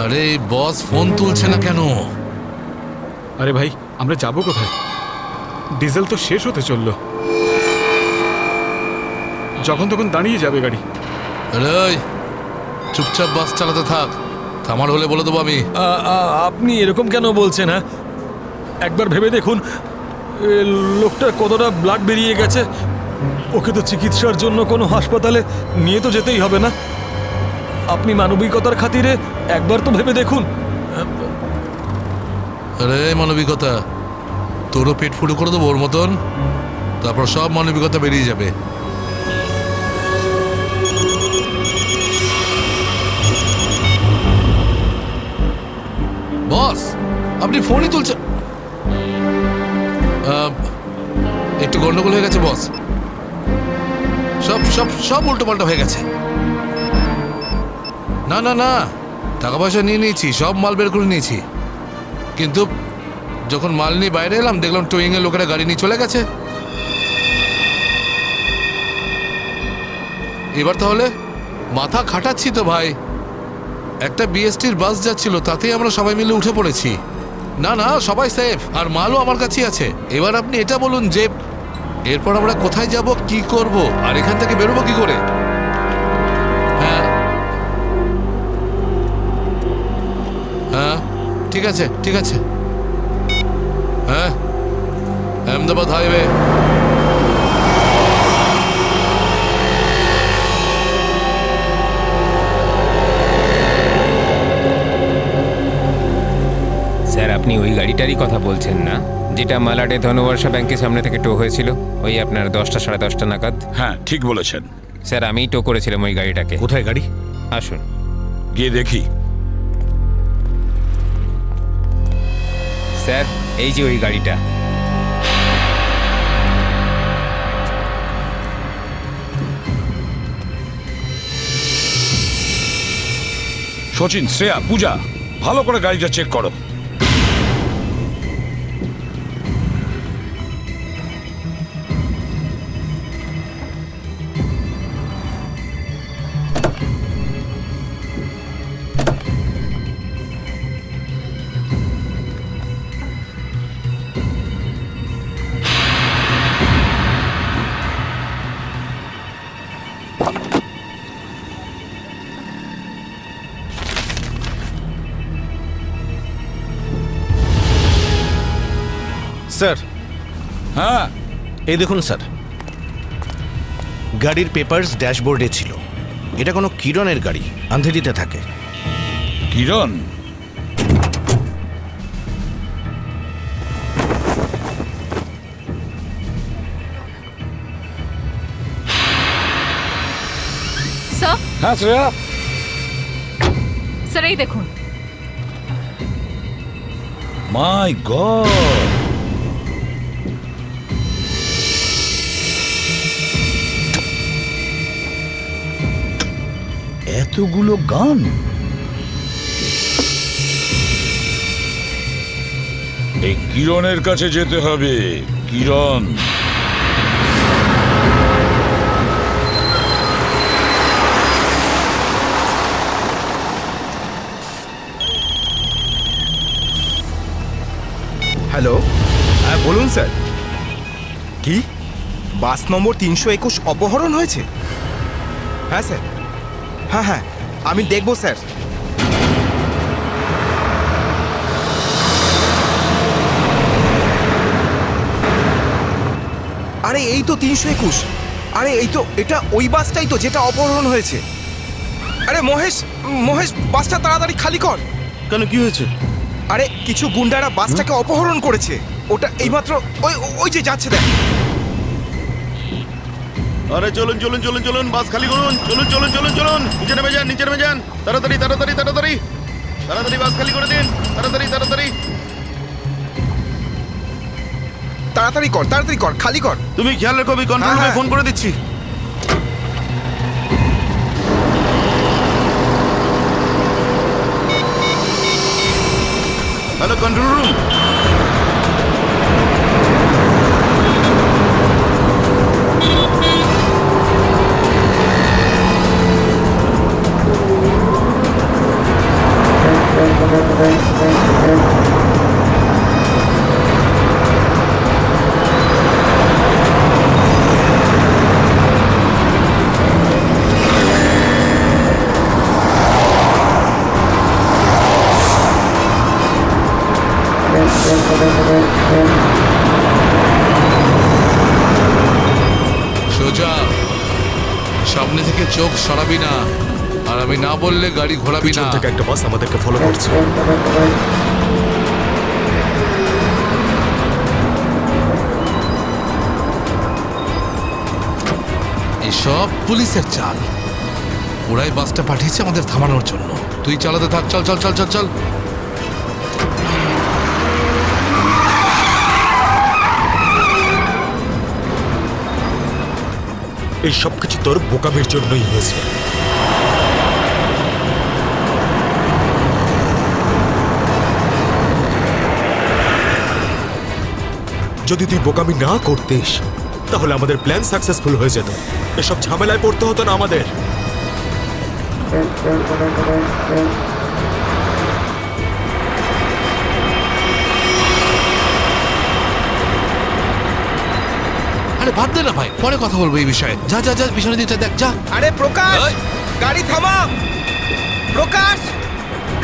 আরে বস ফোন তুলছে না কেন? আরে ভাই আমরা যাবো কোথায়? ডিজেল তো শেষ হতে চলল, যখন তখন দাঁড়িয়ে যাবে গাড়ি। আরে চুপচাপ বাস চালাতে থাক, থামার হলে বলে দেবো আমি। আপনি এরকম কেন বলছেন? হ্যাঁ একবার ভেবে দেখুন, লোকটার কতটা ব্লাড বেরিয়ে গেছে। ওকে তো চিকিৎসার জন্য কোনো হাসপাতালে নিয়ে তো যেতেই হবে না? আপনি মানবিকতার খাতিরে একবার তো ভেবে দেখুন। আরে মানবিকতা, তোরও পেট ফুটো করে দেবো ওর মতন, তারপর সব মানবিকতা বেরিয়ে যাবে। বস আপনি ফোনই তুলছেন, একটু গন্ডগোল হয়ে গেছে বস। সব সব সব উল্টো পাল্টা হয়ে গেছে। না না না, টাকা পয়সা নিয়ে নিয়েছি, সব মাল বের করে নিয়েছি, কিন্তু যখন মাল নিয়ে বাইরে এলাম দেখলাম টোয়িং এর লোকেরা গাড়ি নিয়ে চলে গেছে। এবার তাহলে মাথা খাটাচ্ছি তো ভাই। একটা বিএসটির বাস যাচ্ছিল, তাতেই আমরা সবাই মিলে উঠে পড়েছি। না না, সবাই সেফ, আর মালও আমার কাছেই আছে। এবার আপনি এটা বলুন যে এরপর আমরা কোথায় যাব, কি করব, আর এখান থেকে বেরোবো কি করে? হ্যাঁ হ্যাঁ, ঠিক আছে ঠিক আছে। হ্যাঁ, আহমেদাবাদ হাইওয়ে। স্যার, আপনি ওই গাড়িটারই কথা বলছেন না, যেটা মালাডে ধনবর্ষা ব্যাংকের সামনে থেকে টো হয়েছিল ওই আপনার 10টা সাড়ে 10টা নাগাদ? হ্যাঁ, ঠিক বলেছেন স্যার, আমিই টো করেছিলাম ওই গাড়িটাকে। কোথায় গাড়ি? আসুন গিয়ে দেখি। স্যার, এই যে ওই গাড়িটা। সচিন, শ্রেয়া, পূজা, ভালো করে গাড়িটা চেক করো। স্যার। হ্যাঁ, এই দেখুন স্যার, গাড়ির পেপারস ড্যাশবোর্ডে ছিল। এটা কোনো কিরণের গাড়ি, আন্ধেরিতে থাকে। কিরণ? স্যার, হ্যাঁ শ্রেয়া। স্যার এই দেখুন। মাই গড, এতগুলো গান! এই কিরণের কাছে যেতে হবে। কিরণ, হ্যালো, হ্যাঁ বলুন স্যার। কি বাস নম্বর 321 অপহরণ হয়েছে? হ্যাঁ স্যার, হ্যাঁ হ্যাঁ, আমি দেখব স্যার। আরে এই তো 321। আরে এই তো, এটা ওই বাসটাই তো যেটা অপহরণ হয়েছে। আরে মহেশ, মহেশ, বাসটা তাড়াতাড়ি খালি কর। কেন, কি হয়েছে? আরে কিছু গুন্ডারা বাসটাকে অপহরণ করেছে। ওটা এইমাত্র ওই ওই যে যাচ্ছে, দেখ। আরে চলুন চলুন চলুন চলুন, বাস খালি করুন। চলুন চলুন চলুন চলুন, নিচে নেমে যান, নিচে নেমে যান। তাড়াতাড়ি তাড়াতাড়ি তাড়াতাড়ি তাড়াতাড়ি বাস খালি করে দিন। তাড়াতাড়ি তাড়াতাড়ি তাড়াতাড়ি কর, তাড়াতাড়ি কর, খালি কর। তুমি খেয়াল রেখো, আমি কন্ট্রোল রুমে ফোন করে দিচ্ছি। Hello, control room. সোজা সামনে থেকে চোখ সরাবি না, আর আমি না বললে গাড়ি ঘোরাবি না। থেকে একটা বাস আমাদেরকে ফলো করছে। এসব পুলিশের চাল। ওরাই বাসটা পাঠিয়েছে আমাদের থামানোর জন্য। তুই চালাতে থাক, চল চল চল চল চল। এই সব কিছু তোর বোকামির জন্যই হয়েছে। যদি তুই বোকামি না করতিস তাহলে আমাদের প্ল্যান সাকসেসফুল হয়ে যেত, এসব ঝামেলায় পড়তে হতো না আমাদের। আরে বাদ দে না ভাই, পরে কথা বলবো এই বিষয়ে। যা যা যা পিছনে দিতে দেখ, যা। আরে প্রকাশ, গাড়ি থামা। প্রকাশ,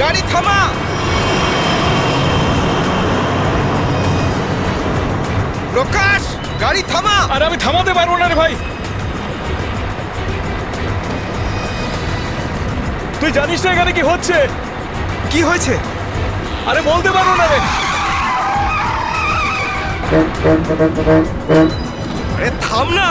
গাড়ি থামা। প্রকাশ, গাড়ি থামা। আরে আমি থামাতে পারবো না রে ভাই। তুই জানিস না এখানে কি হচ্ছে? কি হয়েছে? আরে বলতে পারবো না রে। আরে থাম না।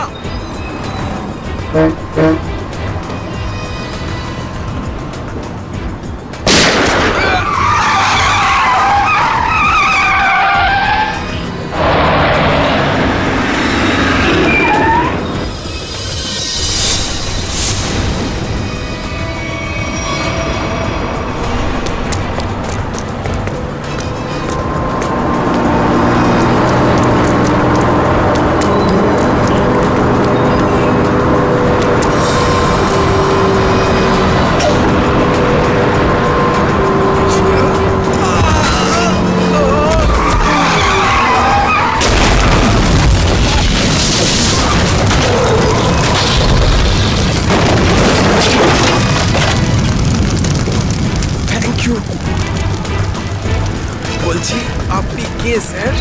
বলছি আপনি কে sir?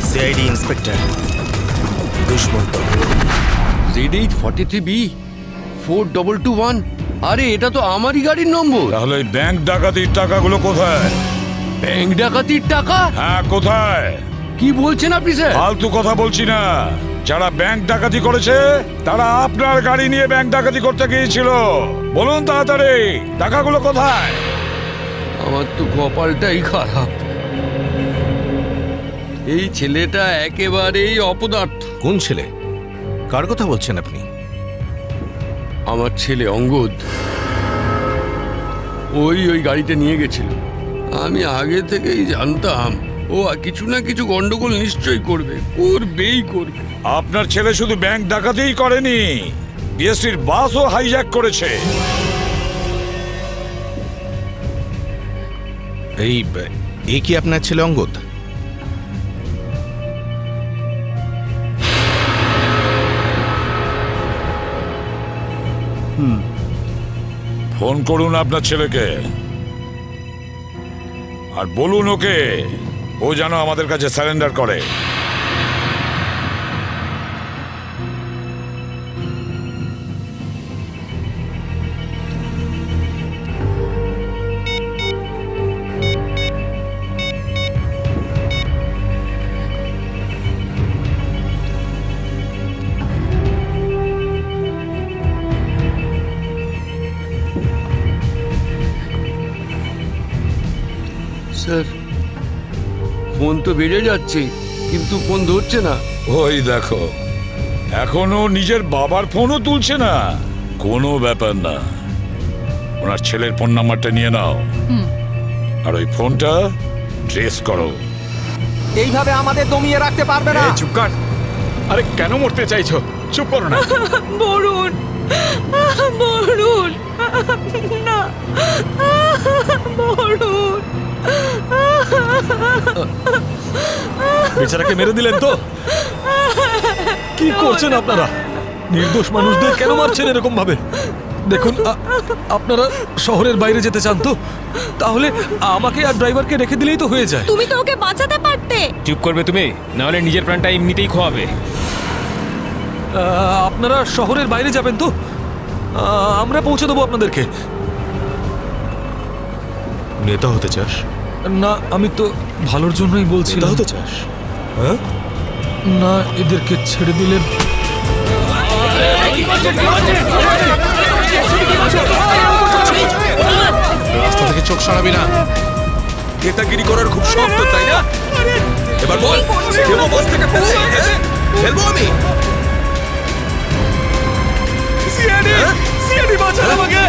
CID inspector Dushmant. ZH43B 4221। আরে এটা তো আমারই গাড়ির নম্বর। তাহলে ওই ব্যাংক ডাকাতির টাকাগুলো কোথায়? ব্যাংক ডাকাতির টাকা? হ্যাঁ, কোথায়? কি বলছেন আপনি স্যার? ফালতু কথা বলছি না। যারা ব্যাংক ডাকাতি করেছে তারা আপনার গাড়ি নিয়ে ব্যাংক ডাকাতি করতে গিয়েছিল। বলুন তাড়াতাড়ি, টাকাগুলো কোথায়? আমার তো কপালটাই খারাপ। এই ছেলেটা একেবারেই অপদার্থ। কোন ছেলে? কার কথা বলছেন আপনি? আমার ছেলে অঙ্গদ। ওই গাড়িটা নিয়ে গেছিল। আমি আগে থেকেই জানতাম ও কিছু না কিছু গন্ডগোল নিশ্চয়ই করবে, করবেই করবে। আপনার ছেলে শুধু ব্যাংক ডাকাতিই করেনি, বিএসটির বাসও হাইজ্যাক করেছে। এই কি আপনার ছেলে অঙ্গদ? ফোন করুন আপনার ছেলেকে আর বলুন ওকে ও যেন আমাদের কাছে সারেন্ডার করে। স্যার, ফোন তো বেড়ে যাচ্ছে কিন্তু ফোন ধরছে না। ওই দেখো, এখনো নিজের বাবার ফোনও তুলছে না। কোনো ব্যাপার না, ওনার ছেলের ফোন নাম্বারটা নিয়ে নাও আর ওই ফোনটা ট্রেস করো। এইভাবে আমাদের দমিয়ে রাখতে পারবে না। চুপ কর। আরে কেন মরতে চাইছো? চুপ করো না। বরুণ, বরুণ, না, বরুণ। বেচারাকে মেরে দিলেন তো? কি করছেন আপনারা? নির্দোষ মানুষদের কেন মারছেন এরকম ভাবে? দেখুন, আপনারা শহরের বাইরে যেতে চান তো তাহলে আমাকে আর ড্রাইভারকে রেখে দিলেই তো হয়ে যায়। তুমি তো ওকে বাঁচাতে পারতে। চুপ করবে তুমি, না হলে নিজের প্রাণটা এমনিতেই খোয়াবে। আপনারা শহরের বাইরে যাবেন তো? আমরা পৌঁছে দেবো আপনাদেরকে। নেতা হতে চাস? না, আমি তো ভালোর জন্যই বলছি। নেতা হতে চাস? হ্যাঁ না, এদেরকে ছেড়ে দিলে রাস্তা থেকে চোখ সরাবি না। নেতাগিরি করার খুব শখ তো, তাই না? এবার বল, কেন বস থেকে ফেলে খেলবো আমি। সিআইডি বাঁচান আমাকে।